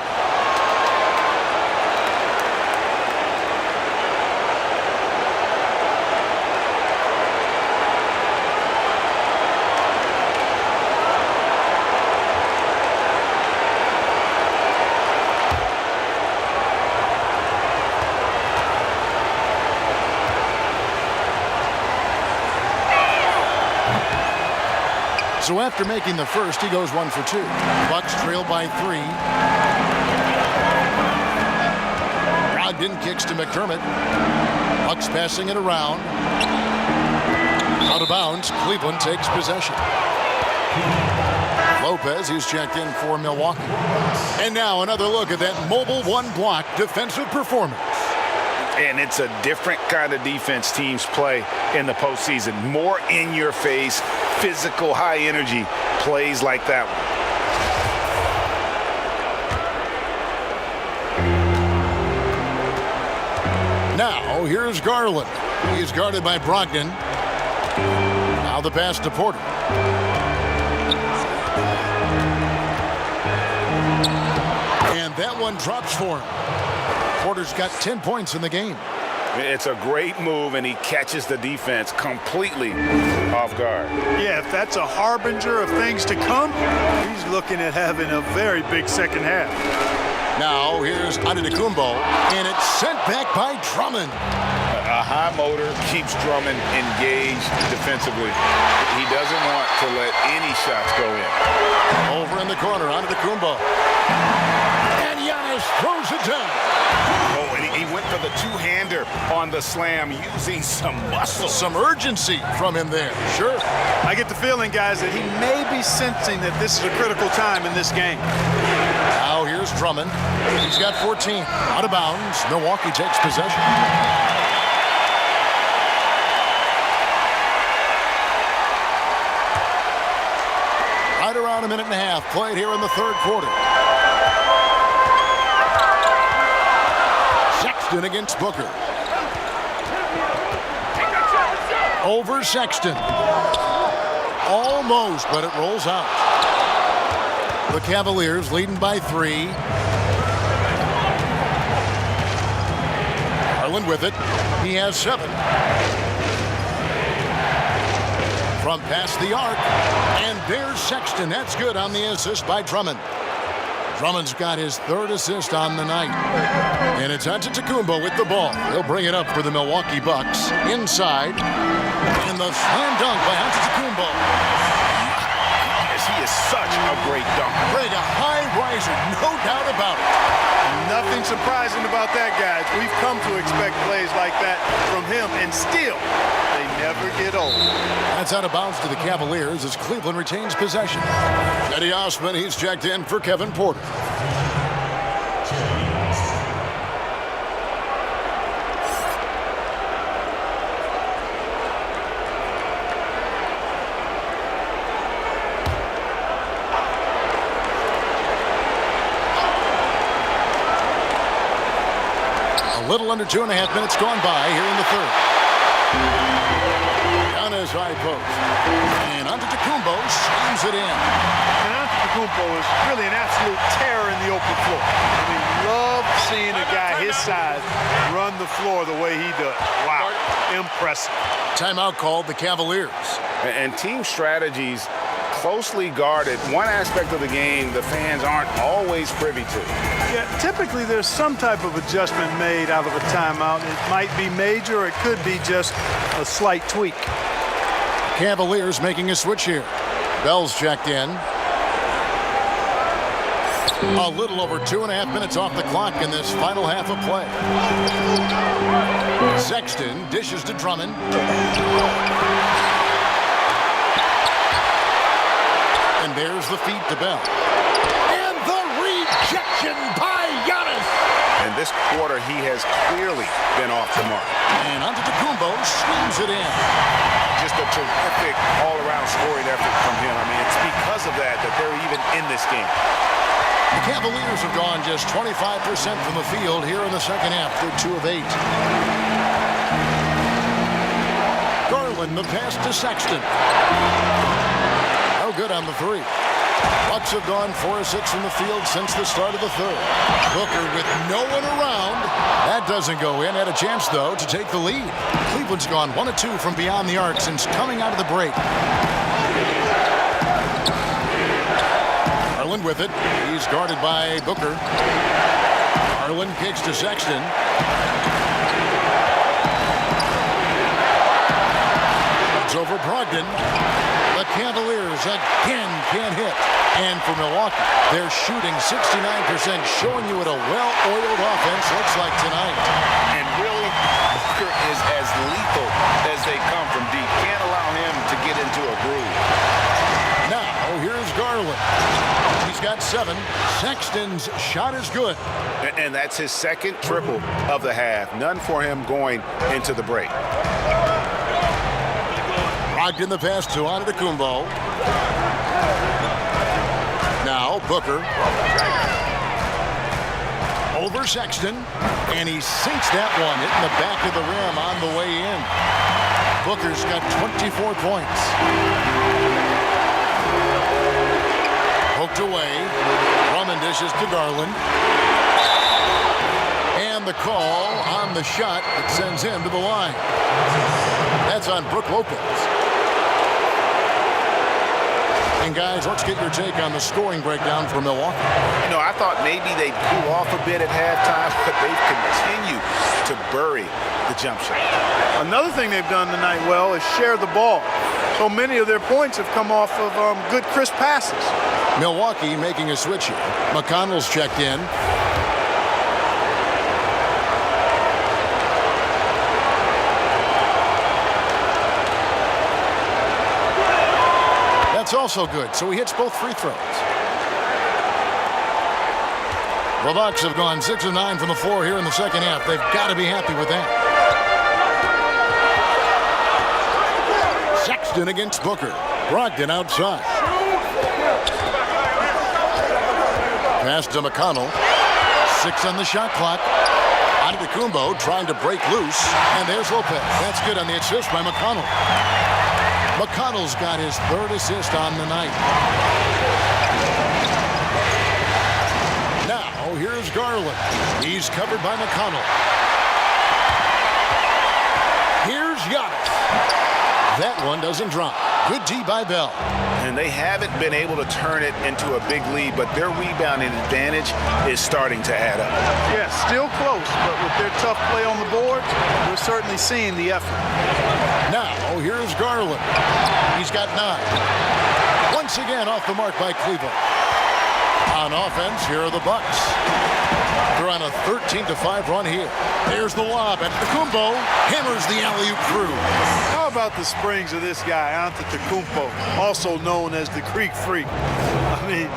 So after making the first, he goes 1 for 2. Bucks trail by 3. Brogdon kicks to McDermott. Bucks passing it around. Out of bounds. Cleveland takes possession. Lopez, who's checked in for Milwaukee. And now another look at that mobile one-block defensive performance. And it's a different kind of defense teams play in the postseason. More in your face, physical, high energy plays like that one. Now here's Garland. He's guarded by Brogdon. Now the pass to Porter. And that one drops for him. Porter's got 10 points in the game. It's a great move, and he catches the defense completely off guard. Yeah, if that's a harbinger of things to come, he's looking at having a very big second half. Now here's Antetokounmpo, and it's sent back by Drummond. A high motor keeps Drummond engaged defensively. He doesn't want to let any shots go in. Over in the corner, Antetokounmpo. And Giannis throws it down. Oh, and he went for the two-hander on the slam, using some muscle. Some urgency from him there. Sure. I get the feeling, guys, that he may be sensing that this is a critical time in this game. Now here's Drummond. He's got 14. Out of bounds. Milwaukee takes possession. Right around a minute and a half played here in the third quarter. Sexton against Booker. Over Sexton. Almost, but it rolls out. The Cavaliers leading by 3. Garland with it. He has 7. From past the arc. And there's Sexton. That's good on the assist by Drummond. Drummond's got his 3rd assist on the night. And it's Antetokounmpo with the ball. He'll bring it up for the Milwaukee Bucks. Inside. And the slam dunk by Antetokounmpo. He is such a great dunker. Greg, a high riser, no doubt about it. Nothing surprising about that, guys. We've come to expect plays like that from him, and still, they never get old. That's out of bounds to the Cavaliers as Cleveland retains possession. Eddie Osman, he's checked in for Kevin Porter. A little under 2.5 minutes gone by here in the third. Down his high post. And Antetokounmpo slams it in. And Antetokounmpo is really an absolute terror in the open floor. I mean, love seeing a guy his size run the floor the way he does. Wow, impressive. Timeout called the Cavaliers. And team strategies closely guarded. One aspect of the game the fans aren't always privy to. Yeah, typically there's some type of adjustment made out of a timeout. It might be major, or it could be just a slight tweak. Cavaliers making a switch here. Bell's checked in. A little over 2.5 minutes off the clock in this final half of play. Sexton dishes to Drummond. And there's the feed to Bell. And the rejection by Giannis. And this quarter, he has clearly been off the mark. And Antetokounmpo swings it in. Just a terrific all-around scoring effort from him. I mean, it's because of that they're even in this game. The Cavaliers have gone just 25% from the field here in the second half. They're 2 of 8. Garland, the pass to Sexton. No good on the three. Bucks have gone 4 of 6 from the field since the start of the third. Booker with no one around. That doesn't go in. Had a chance, though, to take the lead. Cleveland's gone 1 of 2 from beyond the arc since coming out of the break. Garland with it. He's guarded by Booker. Garland kicks to Sexton. It's over Brogdon. The Cavaliers again can't hit. And for Milwaukee, they're shooting 69%, showing you what a well-oiled offense looks like tonight. And really, Booker is as lethal as they come from deep. Can't allow him to get into a groove. Now, here's Garland. He's got 7. Sexton's shot is good. And that's his second triple of the half. None for him going into the break. Locked in the pass to Antetokounmpo. Now Booker. Over Sexton. And he sinks that one, hitting the back of the rim on the way in. Booker's got 24 points. Poked away. Drummond dishes to Garland. And the call on the shot that sends him to the line. That's on Brook Lopez. And guys, let's get your take on the scoring breakdown for Milwaukee. You know, I thought maybe they'd cool off a bit at halftime, but they've continued to bury the jump shot. Another thing they've done tonight well is share the ball. So many of their points have come off of good, crisp passes. Milwaukee making a switch here. McConnell's checked in. That's also good, so he hits both free throws. The Bucks have gone 6 of 9 from the floor here in the second half. They've got to be happy with that. Sexton against Booker. Brogdon outside. Pass to McConnell. 6 on the shot clock. Antetokounmpo trying to break loose. And there's Lopez. That's good on the assist by McConnell. McConnell's got his 3rd assist on the night. Now, here's Garland. He's covered by McConnell. Here's Giannis. That one doesn't drop. Good D by Bell. And they haven't been able to turn it into a big lead, but their rebounding advantage is starting to add up. Yeah, still close, but with their tough play on the boards, we're certainly seeing the effort. Now, here's Garland. He's got 9. Once again off the mark by Cleveland. On offense, here are the Bucks. They're on a 13-5 run here. There's the lob, and Antetokounmpo hammers the alley-oop through. How about the springs of this guy, Antetokounmpo, also known as the Greek Freak? I mean,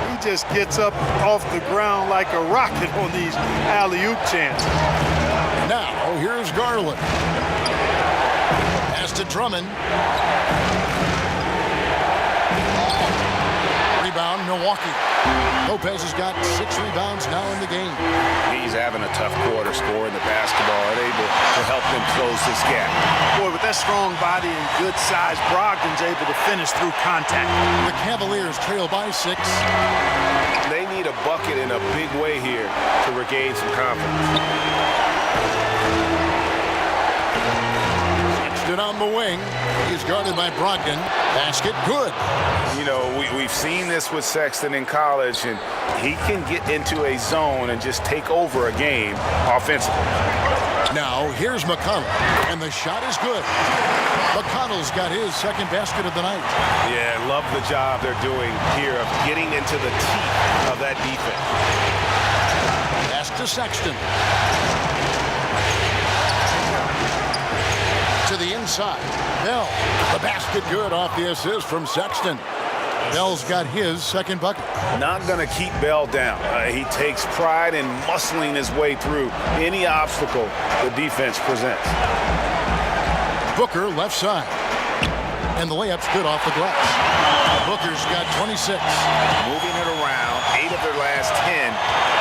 he just gets up off the ground like a rocket on these alley-oop chances. Now, here's Garland. Pass to Drummond. Rebound, Milwaukee. Lopez has got 6 rebounds now in the game. He's having a tough quarter scoring the basketball and able to help them close this gap. Boy, with that strong body and good size, Brogdon's able to finish through contact. The Cavaliers trail by 6. They need a bucket in a big way here to regain some confidence. Sexton on the wing. He's guarded by Brogdon. Basket good. You know, we've seen this with Sexton in college, and he can get into a zone and just take over a game offensively. Now, here's McConnell, and the shot is good. McConnell's got his second basket of the night. Yeah, love the job they're doing here of getting into the teeth of that defense. Pass to Sexton. To the inside. Bell, the basket good off the assist from Sexton. Bell's got his second bucket. Not going to keep Bell down. He takes pride in muscling his way through any obstacle the defense presents. Booker left side. And the layup's good off the glass. Booker's got 26. Moving it around, 8 of their last 10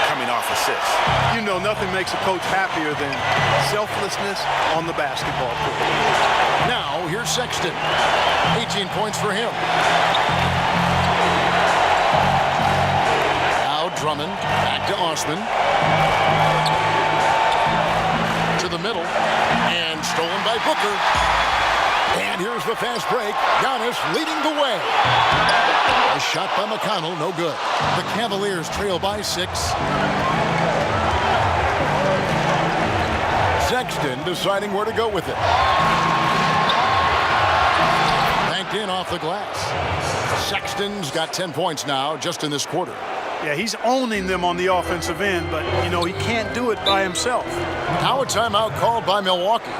coming off assists. You know, nothing makes a coach happier than selflessness on the basketball court. Now, here's Sexton. 18 points for him. Now Drummond, back to Osman. To the middle, and stolen by Booker. And here's the fast break. Giannis leading the way. A shot by McConnell, no good. The Cavaliers trail by 6. Sexton deciding where to go with it. Banked in off the glass. Sexton's got 10 points now just in this quarter. Yeah, he's owning them on the offensive end, but, you know, he can't do it by himself. Now a timeout called by Milwaukee.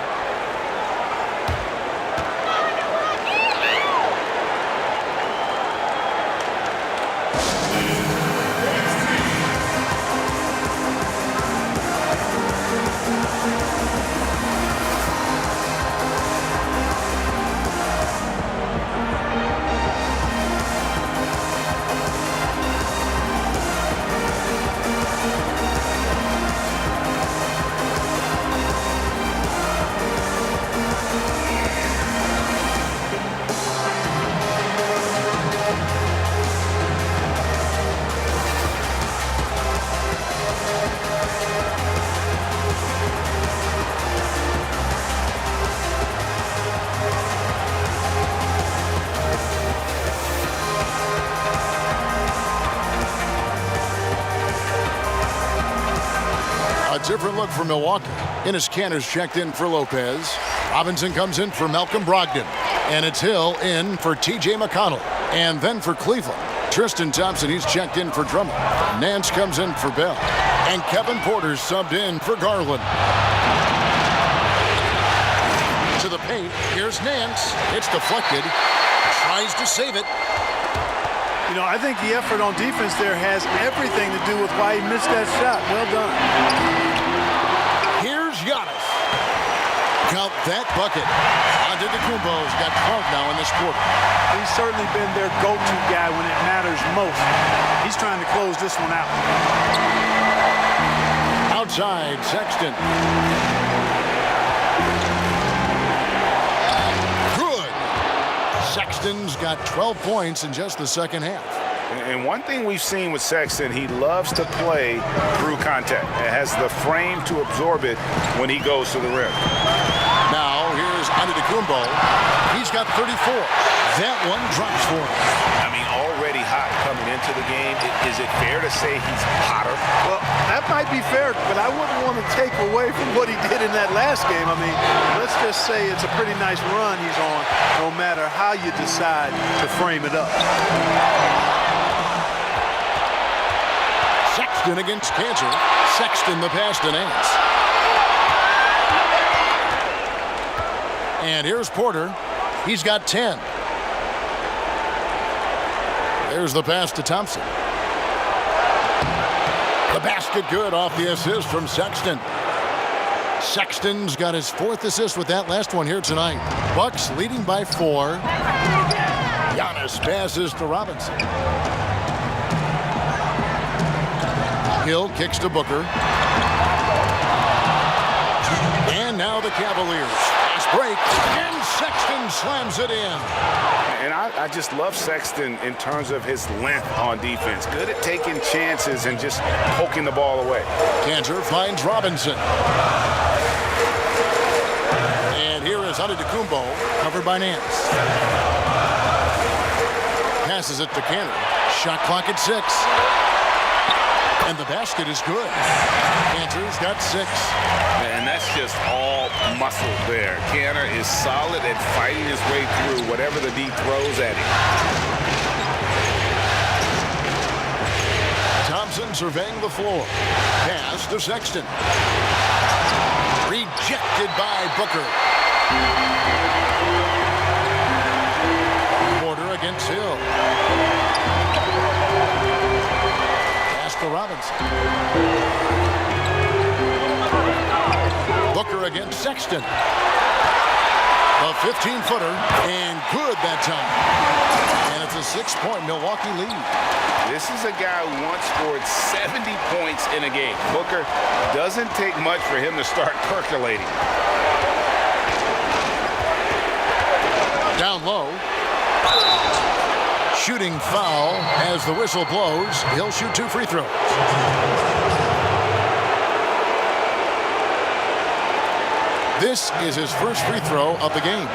Different look for Milwaukee. Ennis Cantor's checked in for Lopez. Robinson comes in for Malcolm Brogdon. And it's Hill in for T.J. McConnell. And then for Cleveland, Tristan Thompson, he's checked in for Drummond. Nance comes in for Bell. And Kevin Porter's subbed in for Garland. To the paint, here's Nance. It's deflected. Tries to save it. You know, I think the effort on defense there has everything to do with why he missed that shot. Well done. Here's Giannis. Count that bucket. Antetokounmpo's got 12 now in this quarter. He's certainly been their go-to guy when it matters most. He's trying to close this one out. Outside, Sexton. Sexton's got 12 points in just the second half. And one thing we've seen with Sexton, he loves to play through contact. It has the frame to absorb it when he goes to the rim. Now, here's Antetokounmpo. He's got 34. That one drops for him. I mean, already hot coming into the game. Is it fair to say he's hotter? Well, that might be fair, but I wouldn't want to take away from what he did in that last game. I mean, let's just say it's a pretty nice run he's on, no matter how you decide to frame it up. Sexton against Cantor. Sexton the pass to Nance. And here's Porter. He's got 10. There's the pass to Thompson. The basket good off the assist from Sexton. Sexton's got his 4th assist with that last one here tonight. Bucks leading by 4. Giannis passes to Robinson. Hill kicks to Booker. And now the Cavaliers. Fast break. And Sexton slams it in. And I just love Sexton in terms of his length on defense. Good at taking chances and just poking the ball away. Cantor finds Robinson. And here is Antetokounmpo, covered by Nance. Passes it to Cantor. Shot clock at 6. And the basket is good. Cantor's got 6. And that's just all muscle there. Cantor is solid at fighting his way through whatever the D throws at him. Thompson surveying the floor. Pass to Sexton. Rejected by Booker. Porter against Hill. Pass to Robinson. Booker against Sexton. A 15-footer, and good that time. And it's a 6-point Milwaukee lead. This is a guy who once scored 70 points in a game. Booker, doesn't take much for him to start percolating. Down low. Shooting foul as the whistle blows. He'll shoot 2 free throws. This is his first free throw of the game.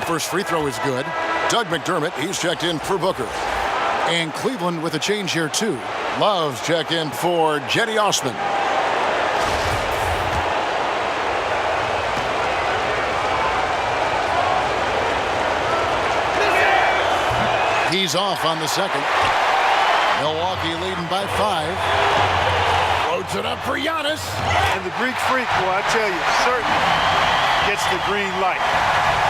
First free throw is good. Doug McDermott, he's checked in for Booker. And Cleveland with a change here too. Love's checked in for Jetty Osman. He's off on the second. Milwaukee leading by 5. Floats it up for Giannis. And the Greek Freak, boy, I tell you, certainly gets the green light.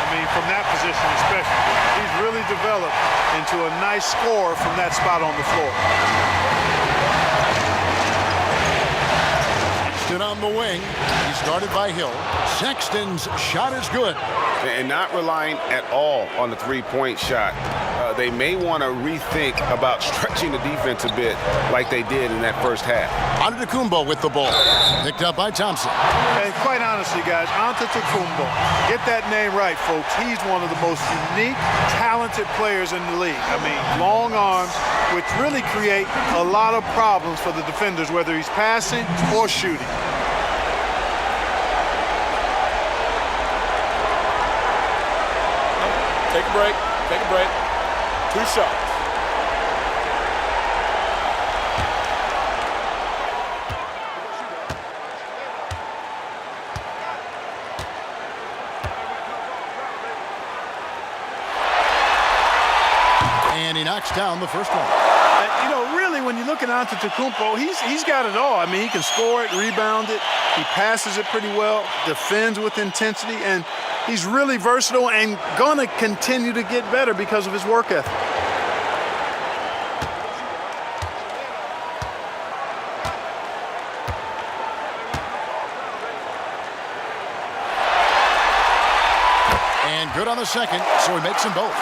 I mean, from that position especially. He's really developed into a nice scorer from that spot on the floor. Sexton on the wing. He's guarded by Hill. Sexton's shot is good. And not relying at all on the three-point shot. They may want to rethink about stretching the defense a bit like they did in that first half. Antetokounmpo with the ball. Picked up by Thompson. And quite honestly, guys, Antetokounmpo, get that name right, folks. He's one of the most unique, talented players in the league. I mean, long arms, which really create a lot of problems for the defenders, whether he's passing or shooting. Take a break. Take a break. 2 shots. And he knocks down the first one. You know, really, when you look at Antetokounmpo, he's got it all. I mean, he can score it, rebound it, he passes it pretty well, defends with intensity, and he's really versatile and going to continue to get better because of his work ethic. And good on the second, so he makes them both.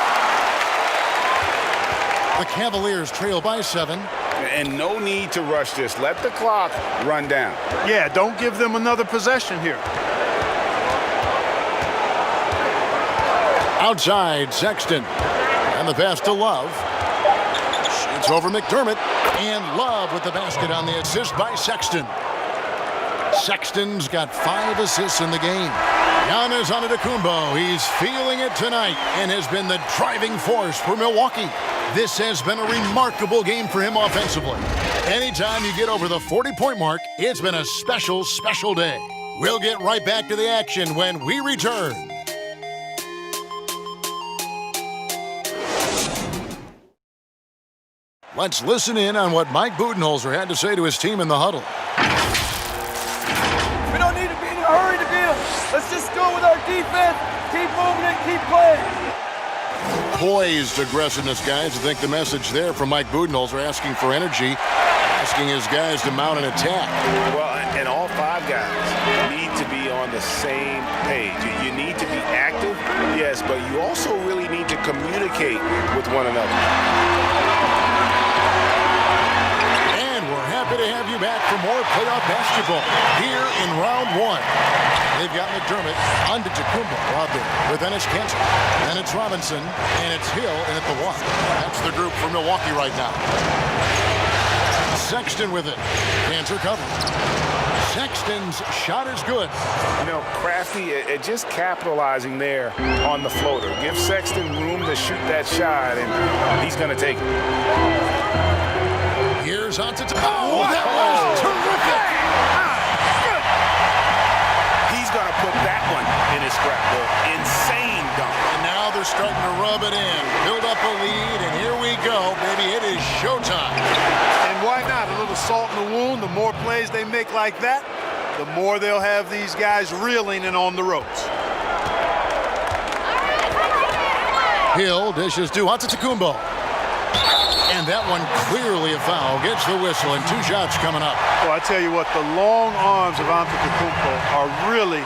The Cavaliers trail by 7. And no need to rush this. Let the clock run down. Yeah, don't give them another possession here. Outside, Sexton. And the pass to Love. Shoots over McDermott. And Love with the basket on the assist by Sexton. Sexton's got 5 assists in the game. Giannis Antetokounmpo, he's feeling it tonight and has been the driving force for Milwaukee. This has been a remarkable game for him offensively. Anytime you get over the 40-point mark, it's been a special, special day. We'll get right back to the action when we return. Let's listen in on what Mike Budenholzer had to say to his team in the huddle. We don't need to be in a hurry to beat them. Let's just go with our defense, keep moving it, keep playing. Poised aggressiveness, guys. I think the message there from Mike Budenholzer asking for energy, asking his guys to mount an attack. Well, and all 5 guys need to be on the same page. You need to be active, yes, but you also really need to communicate with one another. Happy to have you back for more playoff basketball here in round 1. They've got McDermott, Antetokounmpo out there with Enes Kanter. Then it's Robinson, and it's Hill in at the 1. That's the group for Milwaukee right now. Sexton with it. Kanter covered. Sexton's shot is good. You know, Crafty just capitalizing there on the floater. Give Sexton room to shoot that shot, and he's going to take it. Here's Antetokounmpo. Oh, that was terrific! He's going to put that one in his scrapbook. Insane dunk. And now they're starting to rub it in. Build up a lead, and here we go, baby. It is showtime. And why not? A little salt in the wound. The more plays they make like that, the more they'll have these guys reeling and on the ropes. Hill dishes to Antetokounmpo. And that one clearly a foul. Gets the whistle, and 2 shots coming up. Well, I tell you what, the long arms of Antetokounmpo are really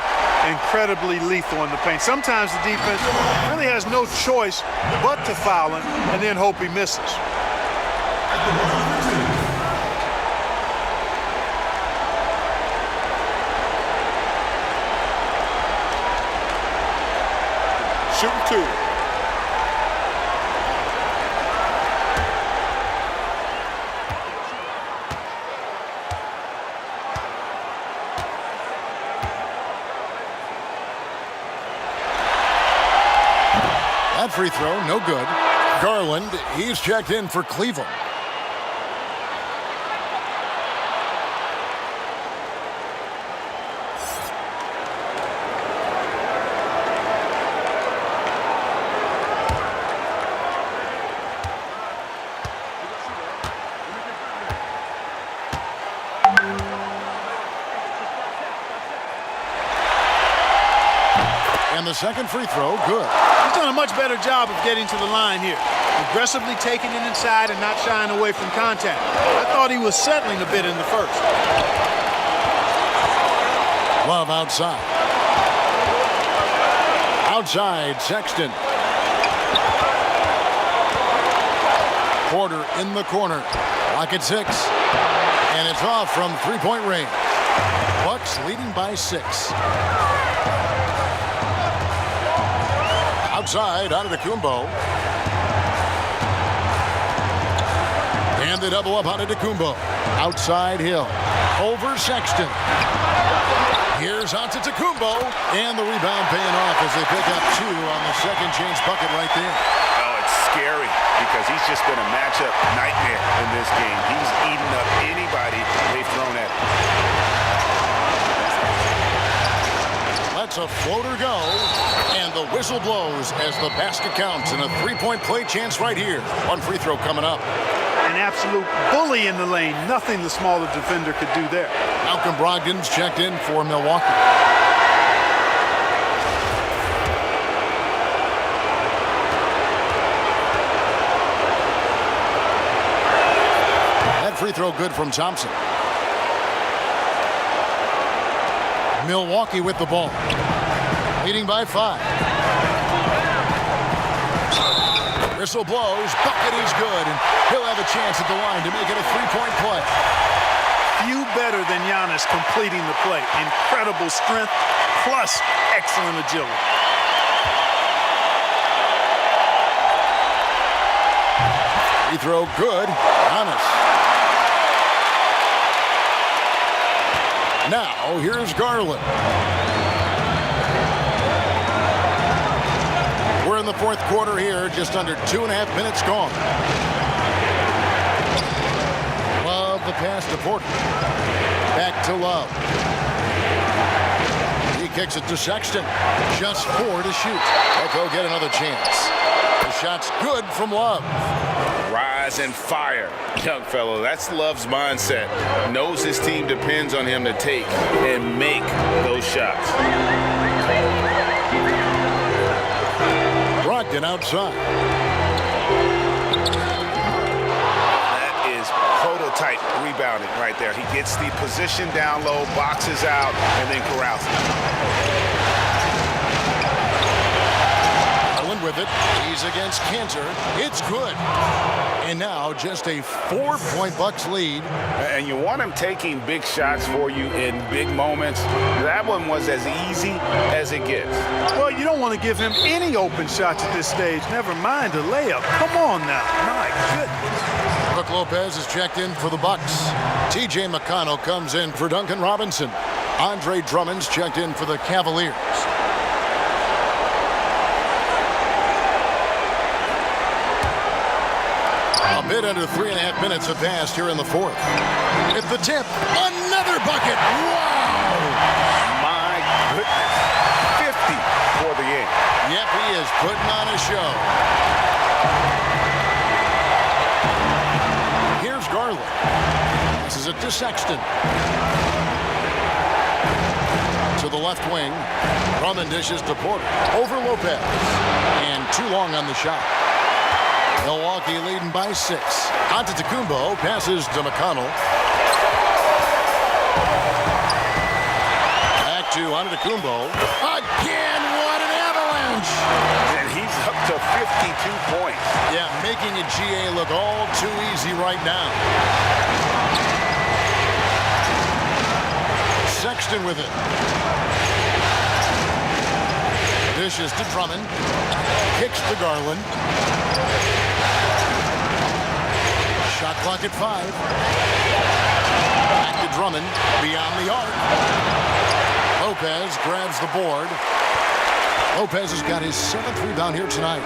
incredibly lethal in the paint. Sometimes the defense really has no choice but to foul him and then hope he misses. Shooting 2. Free throw, no good. Garland, he's checked in for Cleveland. And the second free throw, good. He's done a much better job of getting to the line here. Aggressively taking it inside and not shying away from contact. I thought he was settling a bit in the first. Love outside. Outside, Sexton. Porter in the corner. Lock at 6. And it's off from three-point range. Bucks leading by 6. Outside, Antetokounmpo. And they double up Antetokounmpo. Outside Hill. Over Sexton. Here's Antetokounmpo. And the rebound paying off as they pick up 2 on the second chance bucket right there. Oh, it's scary because he's just been a matchup nightmare in this game. He's eaten up anybody they've thrown at him. Lets a floater go, and the whistle blows as the basket counts, and a three-point play chance right here. One free throw coming up. An absolute bully in the lane. Nothing the smaller defender could do there. Malcolm Brogdon's checked in for Milwaukee. That free throw good from Thompson. Milwaukee with the ball. Leading by 5. Whistle blows. Bucket is good. And he'll have a chance at the line to make it a three-point play. Few better than Giannis completing the play. Incredible strength plus excellent agility. Free throw good. Giannis. Now, here's Garland. We're in the fourth quarter here, just under 2.5 minutes gone. Love the pass to Porter. Back to Love. He kicks it to Sexton. Just 4 to shoot. They'll get another chance. The shot's good from Love. Rise and fire, young fellow. That's Love's mindset. Knows his team depends on him to take and make those shots. Brogdon outside. That is prototype rebounding right there. He gets the position down low, boxes out, and then corrals it. With it, he's against Cantor. It's good. And now just a 4-point Bucks lead. And you want him taking big shots for you in big moments. That one was as easy as it gets. Well, you don't want to give him any open shots at this stage. Never mind a layup. Come on now. My goodness. Brook Lopez is checked in for the Bucks. T.J. McConnell comes in for Duncan Robinson. Andre Drummond's checked in for the Cavaliers. A bit under 3.5 minutes have passed here in the fourth. At the tip, another bucket. Wow! My goodness. 50 for the game. Yep, he is putting on a show. Here's Garland. This is it to Sexton. To the left wing. Drummond dishes to Porter. Over Lopez. And too long on the shot. Milwaukee leading by 6. Antetokounmpo passes to McConnell. Back to Antetokounmpo. Again, what an avalanche! And he's up to 52 points. Yeah, making a GA look all too easy right now. Sexton with it. Dishes to Drummond. Kicks to Garland. Shot clock at 5. Back to Drummond, beyond the arc. Lopez grabs the board. Lopez has got his 7th rebound here tonight.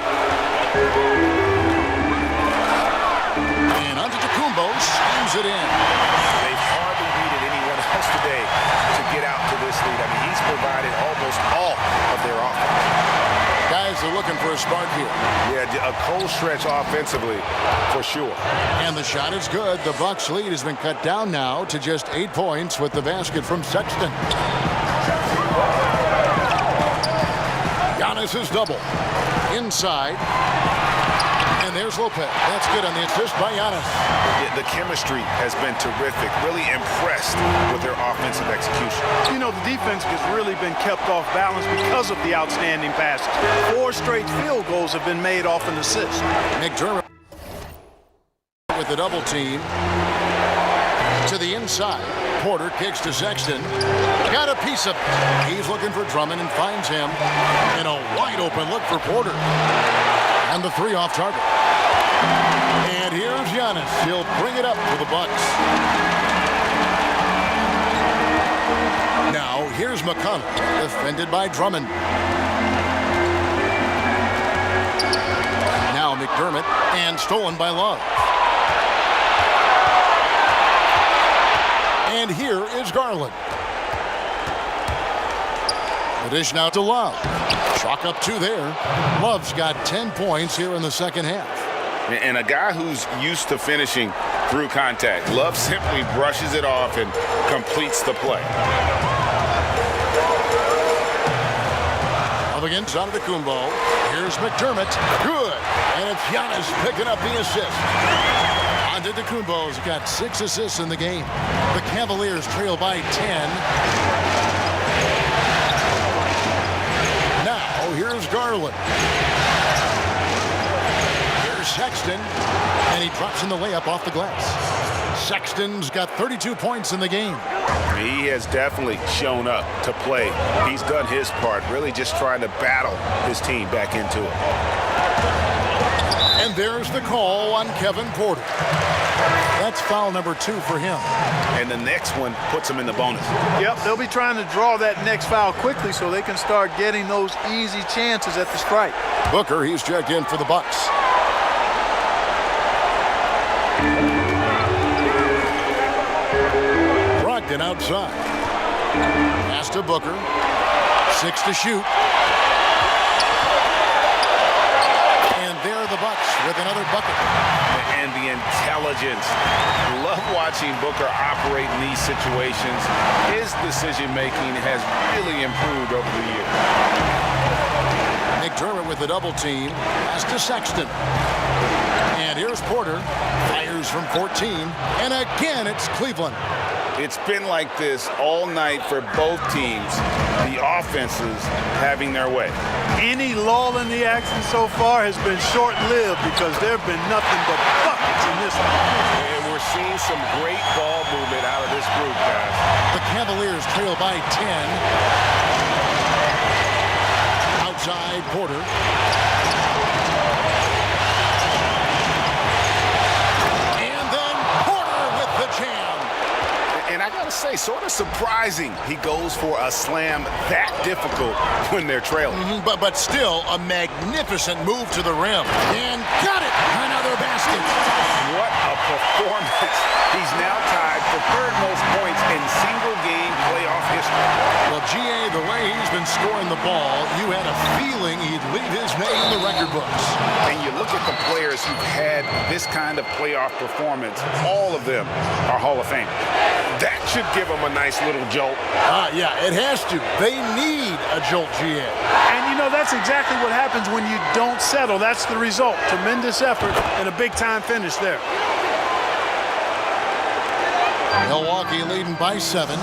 And Antetokounmpo slams it in. They've hardly needed anyone else today to get out to this lead. I mean, he's provided almost all of their offense. Guys are looking for a spark here. Yeah, a cold stretch offensively, for sure. And the shot is good. The Bucks lead has been cut down now to just 8 points with the basket from Sexton. Giannis is double. Inside. And there's Lopez. That's good on the assist by Giannis. Yeah, the chemistry has been terrific. Really impressed with their offensive execution. You know, the defense has really been kept off balance because of the outstanding passes. 4 straight field goals have been made off an assist. McDermott with the double team. To the inside. Porter kicks to Sexton. Got a piece of it. He's looking for Drummond and finds him. And a wide open look for Porter. And the 3 off target. And here's Giannis. He'll bring it up for the Bucks. Now, here's McConnell. Defended by Drummond. Now McDermott. And stolen by Love. And here is Garland. The dish now to Love. Chalk up 2 there. Love's got 10 points here in the second half. And a guy who's used to finishing through contact. Love simply brushes it off and completes the play. Up against Antetokounmpo. Here's McDermott. Good. And it's Giannis picking up the assist. Antetokounmpo's got 6 assists in the game. The Cavaliers trail by 10. Now, here's Garland. Here's Sexton. And he drops in the layup off the glass. Sexton's got 32 points in the game. He has definitely shown up to play. He's done his part, really just trying to battle his team back into it. And there's the call on Kevin Porter. That's foul number 2 for him. And the next one puts him in the bonus. Yep, they'll be trying to draw that next foul quickly so they can start getting those easy chances at the strike. Booker, he's checked in for the Bucks. Brogdon outside. Pass to Booker. 6 to shoot. And there are the Bucks with another bucket. And the intelligence. Love watching Booker operate in these situations. His decision-making has really improved over the years. McDermott with the double team. Pass to Sexton. And here's Porter. Fires from 14. And again, it's Cleveland. It's been like this all night for both teams. The offenses having their way. Any lull in the action so far has been short-lived because there have been nothing but buckets in this one. And we're seeing some great ball movement out of this group, guys. The Cavaliers trail by 10. Outside Porter. And then Porter with the jam. And I gotta say, sort of surprising he goes for a slam that difficult when they're trailing. But still a magnificent move to the rim. And got it! Another basket. What a performance. He's now tied for third most points in single-game playoff history. Well, GA, the way he's been scoring the ball, you had a feeling he'd leave his name in the record books. And you look at the players who've had this kind of playoff performance, all of them are Hall of Fame. That should give them a nice little jolt. Yeah, it has to. They need a jolt, GA. And you know, that's exactly what happens when you don't settle. That's the result. Tremendous effort and a big-time finish there. Milwaukee leading by 7.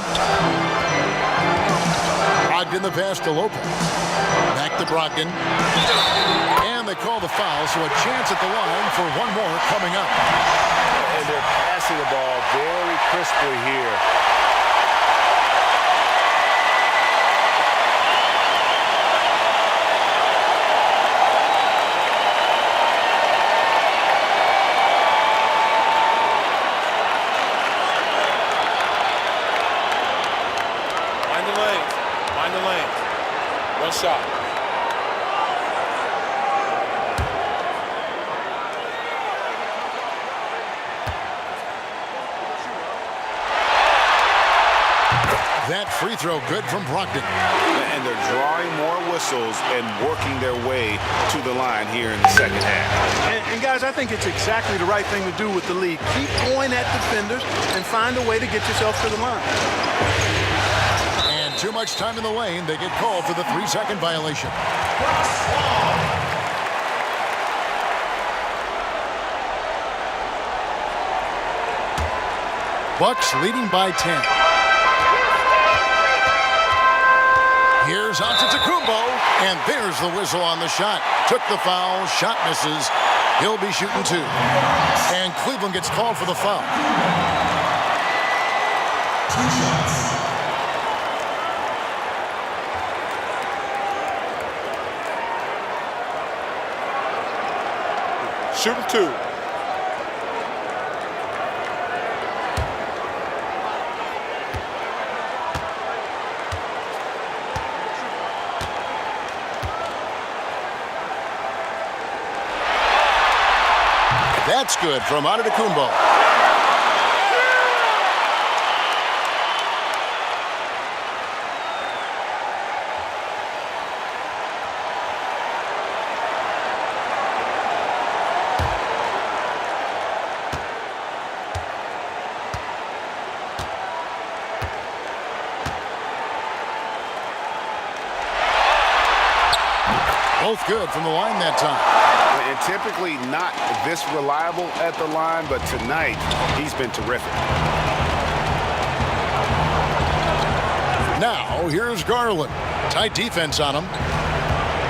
Brogdon the pass to Lopez. Back to Brogdon. And they call the foul, so a chance at the line for one more coming up. And they're passing the ball very crisply here. Find the lanes. One shot. That free throw good from Brogdon. And they're drawing more whistles and working their way to the line here in the second half. And guys, I think it's exactly the right thing to do with the lead. Keep going at defenders and find a way to get yourself to the line. And too much time in the lane. They get called for the 3-second violation. Bucks leading by 10. Here's Antetokounmpo, and there's the whistle on the shot. Took the foul, shot misses. He'll be shooting 2. And Cleveland gets called for the foul. 2 shots. Shooting 2. That's good from Antetokounmpo. Both good from the line that time. And typically not this reliable at the line, but tonight he's been terrific. Now, here's Garland. Tight defense on him.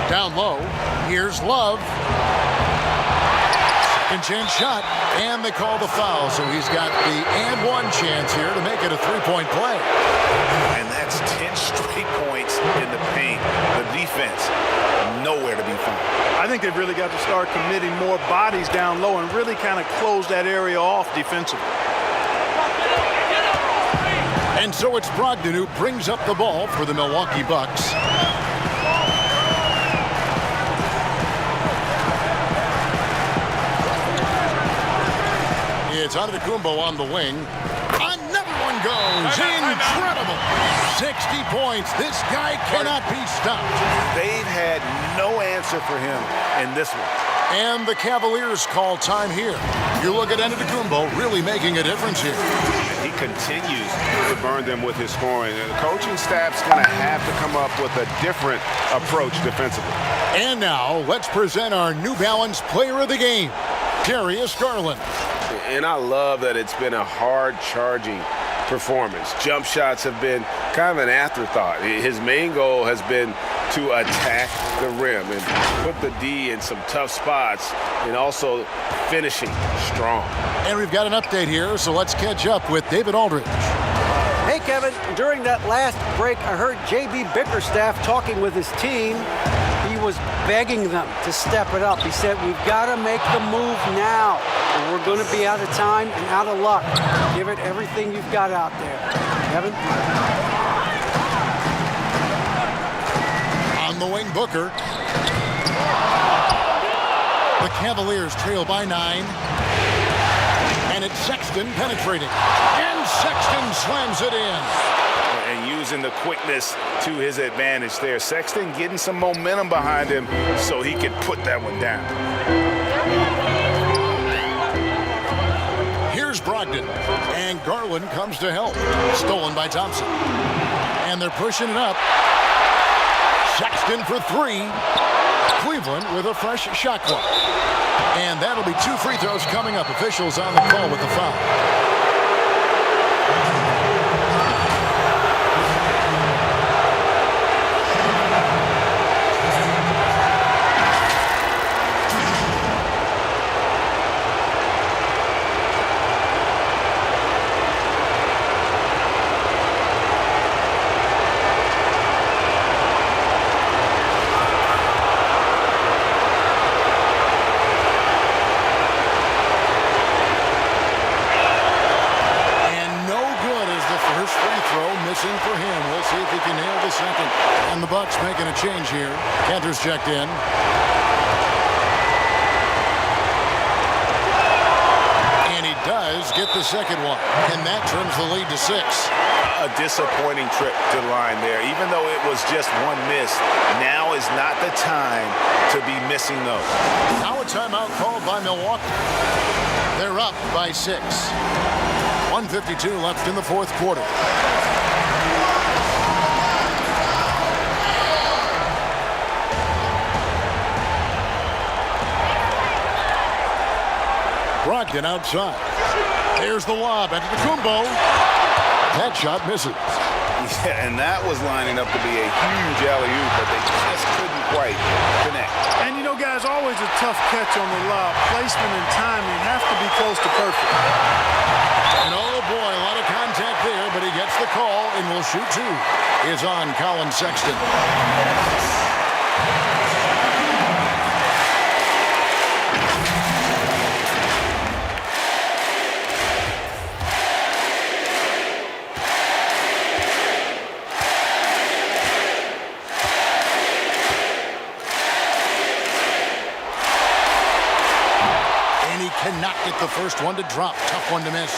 Down low. Here's Love. Second chance shot, and they call the foul. So he's got the and one chance here to make it a three-point play. And that's 10 straight points in the paint. The defense, nowhere to be found. I think they've really got to start committing more bodies down low and really kind of close that area off defensively. And so it's Brogdon who brings up the ball for the Milwaukee Bucks. It's Antetokounmpo on the wing. Another one goes. Incredible. 60 points. This guy cannot be stopped. They've had no answer for him in this one. And the Cavaliers call time here. You look at Antetokounmpo really making a difference here. He continues to burn them with his scoring. And the coaching staff's going to have to come up with a different approach defensively. And now let's present our New Balance Player of the Game, Darius Garland. And I love that it's been a hard-charging performance. Jump shots have been kind of an afterthought. His main goal has been to attack the rim and put the D in some tough spots and also finishing strong. And we've got an update here, so let's catch up with David Aldridge. Hey, Kevin, during that last break, I heard J.B. Bickerstaff talking with his team. He was begging them to step it up. He said, we've got to make the move now, or we're going to be out of time and out of luck. Give it everything you've got out there. Kevin? On the wing, Booker. The Cavaliers trail by 9. And it's Sexton penetrating. And Sexton slams it in. And using the quickness to his advantage there. Sexton getting some momentum behind him so he can put that one down. Here's Brogdon. And Garland comes to help. Stolen by Thompson. And they're pushing it up. Sexton for 3. Cleveland with a fresh shot clock. And that'll be 2 free throws coming up. Officials on the call with the foul. For him. We'll see if he can nail the second. And the Bucks making a change here. Cantor's checked in. And he does get the second one. And that turns the lead to 6. A disappointing trip to the line there. Even though it was just one miss, now is not the time to be missing those. Now a timeout called by Milwaukee. They're up by 6. 1:52 left in the fourth quarter. Brogdon outside. There's the lob into the Kumbo. That shot misses. Yeah, and that was lining up to be a huge alley-oop, but they just couldn't quite connect. And you know, guys, always a tough catch on the lob. Placement and timing have to be close to perfect. And oh boy, a lot of contact there, but he gets the call and will shoot 2. Is on Colin Sexton. Cannot get the first one to drop. Tough one to miss.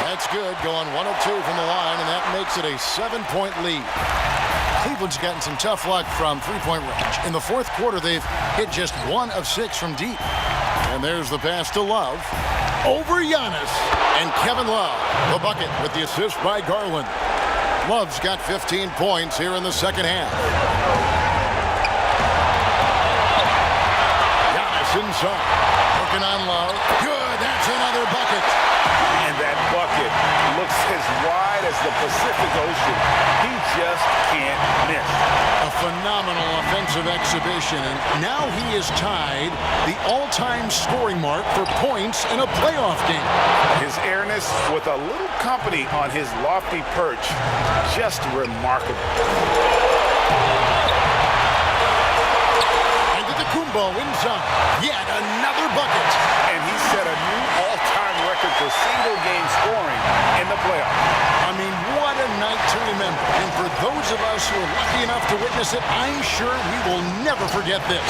That's good. Going 1 of 2 from the line, and that makes it a 7-point lead. Cleveland's gotten some tough luck from three-point range. In the fourth quarter, they've hit just 1 of 6 from deep. And there's the pass to Love. Over Giannis. And Kevin Love, the bucket with the assist by Garland. Love's got 15 points here in the second half. inside. Looking on Love. Good. That's another bucket. And that bucket looks as wide as the Pacific Ocean. He just can't miss. A phenomenal offensive exhibition, and now he is tied the all-time scoring mark for points in a playoff game. His airness with a little company on his lofty perch, just remarkable. And to the Kumbo inside. Yet another bucket. And he set a new all-time record for single-game scoring in the playoffs. I mean, what a night to remember. And for those of us who are lucky enough to witness it, I'm sure we will never forget this.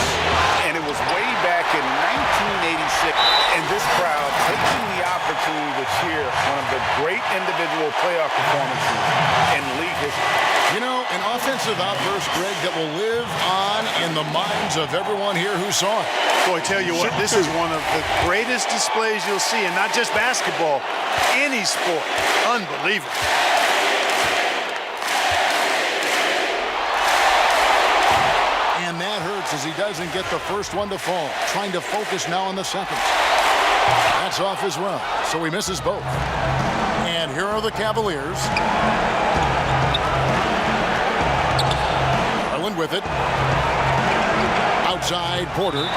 And it was way back in 1986, and this crowd taking the opportunity to cheer one of the great individual playoff performances in league history. You know, an offensive outburst, Greg, that will live on in the minds of everyone here who saw it. Boy, tell you what, this is one of the greatest displays you'll see, and not just basketball, any sport. Unbelievable. And that hurts as he doesn't get the first one to fall. Trying to focus now on the second. That's off as well, so he misses both. And here are the Cavaliers. Garland with it. Outside, Porter.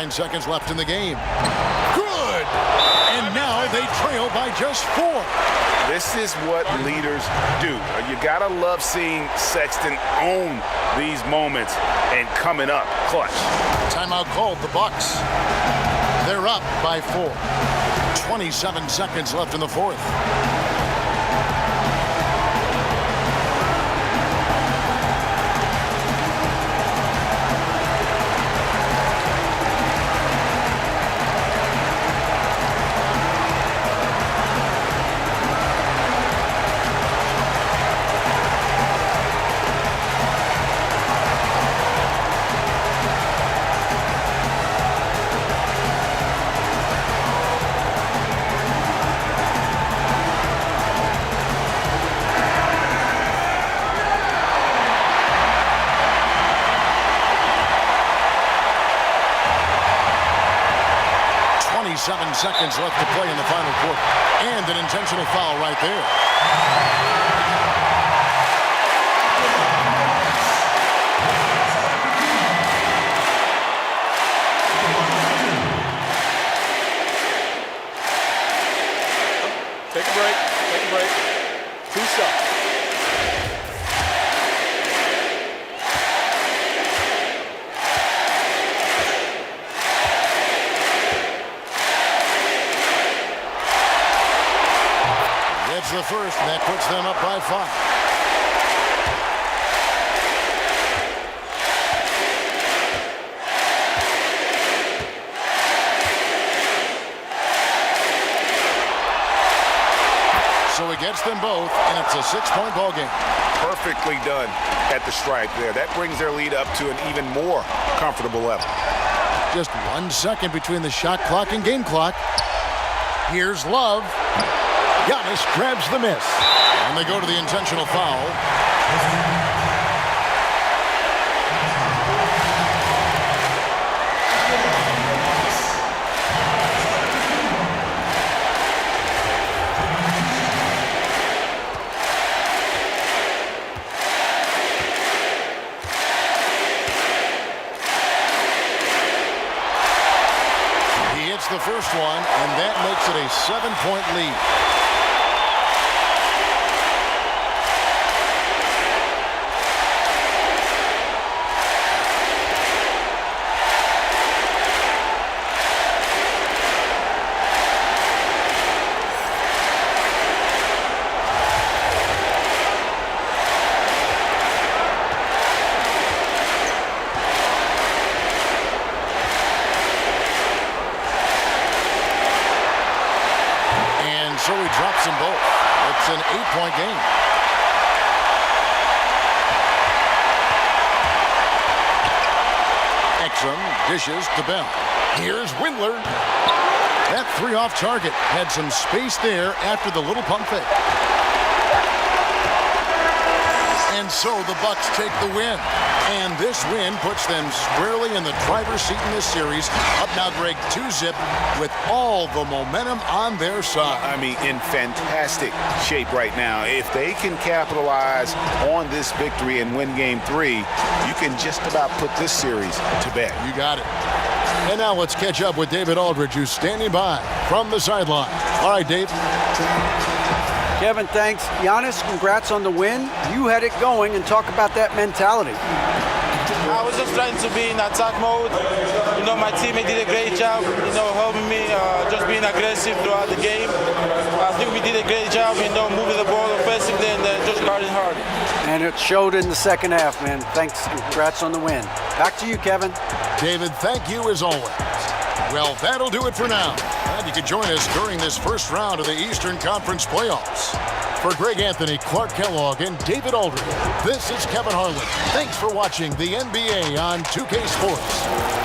Seconds left in the game. Good! And now they trail by just 4. This is what leaders do. You gotta love seeing Sexton own these moments and coming up clutch. Timeout called, the Bucks. They're up by 4. 27 seconds left in the fourth. Seconds left to play in the final quarter. And an intentional foul right there. Take a break. Take a break. 2 shots. The first, and that puts them up by 5. So he gets them both, and it's a 6-point ball game. Perfectly done at the stripe there. That brings their lead up to an even more comfortable level. Just 1 second between the shot clock and game clock. Here's Love. Giannis grabs the miss. And they go to the intentional foul. He hits the first one, and that makes it a 7-point lead. so he drops them both. It's an 8-point game. Exum dishes to Bell. Here's Windler. That three off target. Had some space there after the little pump fake. And so the Bucks take the win. And this win puts them squarely in the driver's seat in this series. Up now, Greg, 2-zip with all the momentum on their side. I mean, in fantastic shape right now. If they can capitalize on this victory and win Game 3, you can just about put this series to bed. You got it. And now let's catch up with David Aldridge, who's standing by from the sideline. All right, Dave. Kevin, thanks. Giannis, congrats on the win. You had it going, and talk about that mentality. I was just trying to be in attack mode. You know, my teammate did a great job, helping me, just being aggressive throughout the game. I think we did a great job, moving the ball offensively and just guarding hard. And it showed in the second half, man. Thanks, and congrats on the win. Back to you, Kevin. David, thank you as always. Well, that'll do it for now. And you can join us during this first round of the Eastern Conference playoffs. For Greg Anthony, Clark Kellogg, and David Aldridge, this is Kevin Harlan. Thanks for watching the NBA on 2K Sports.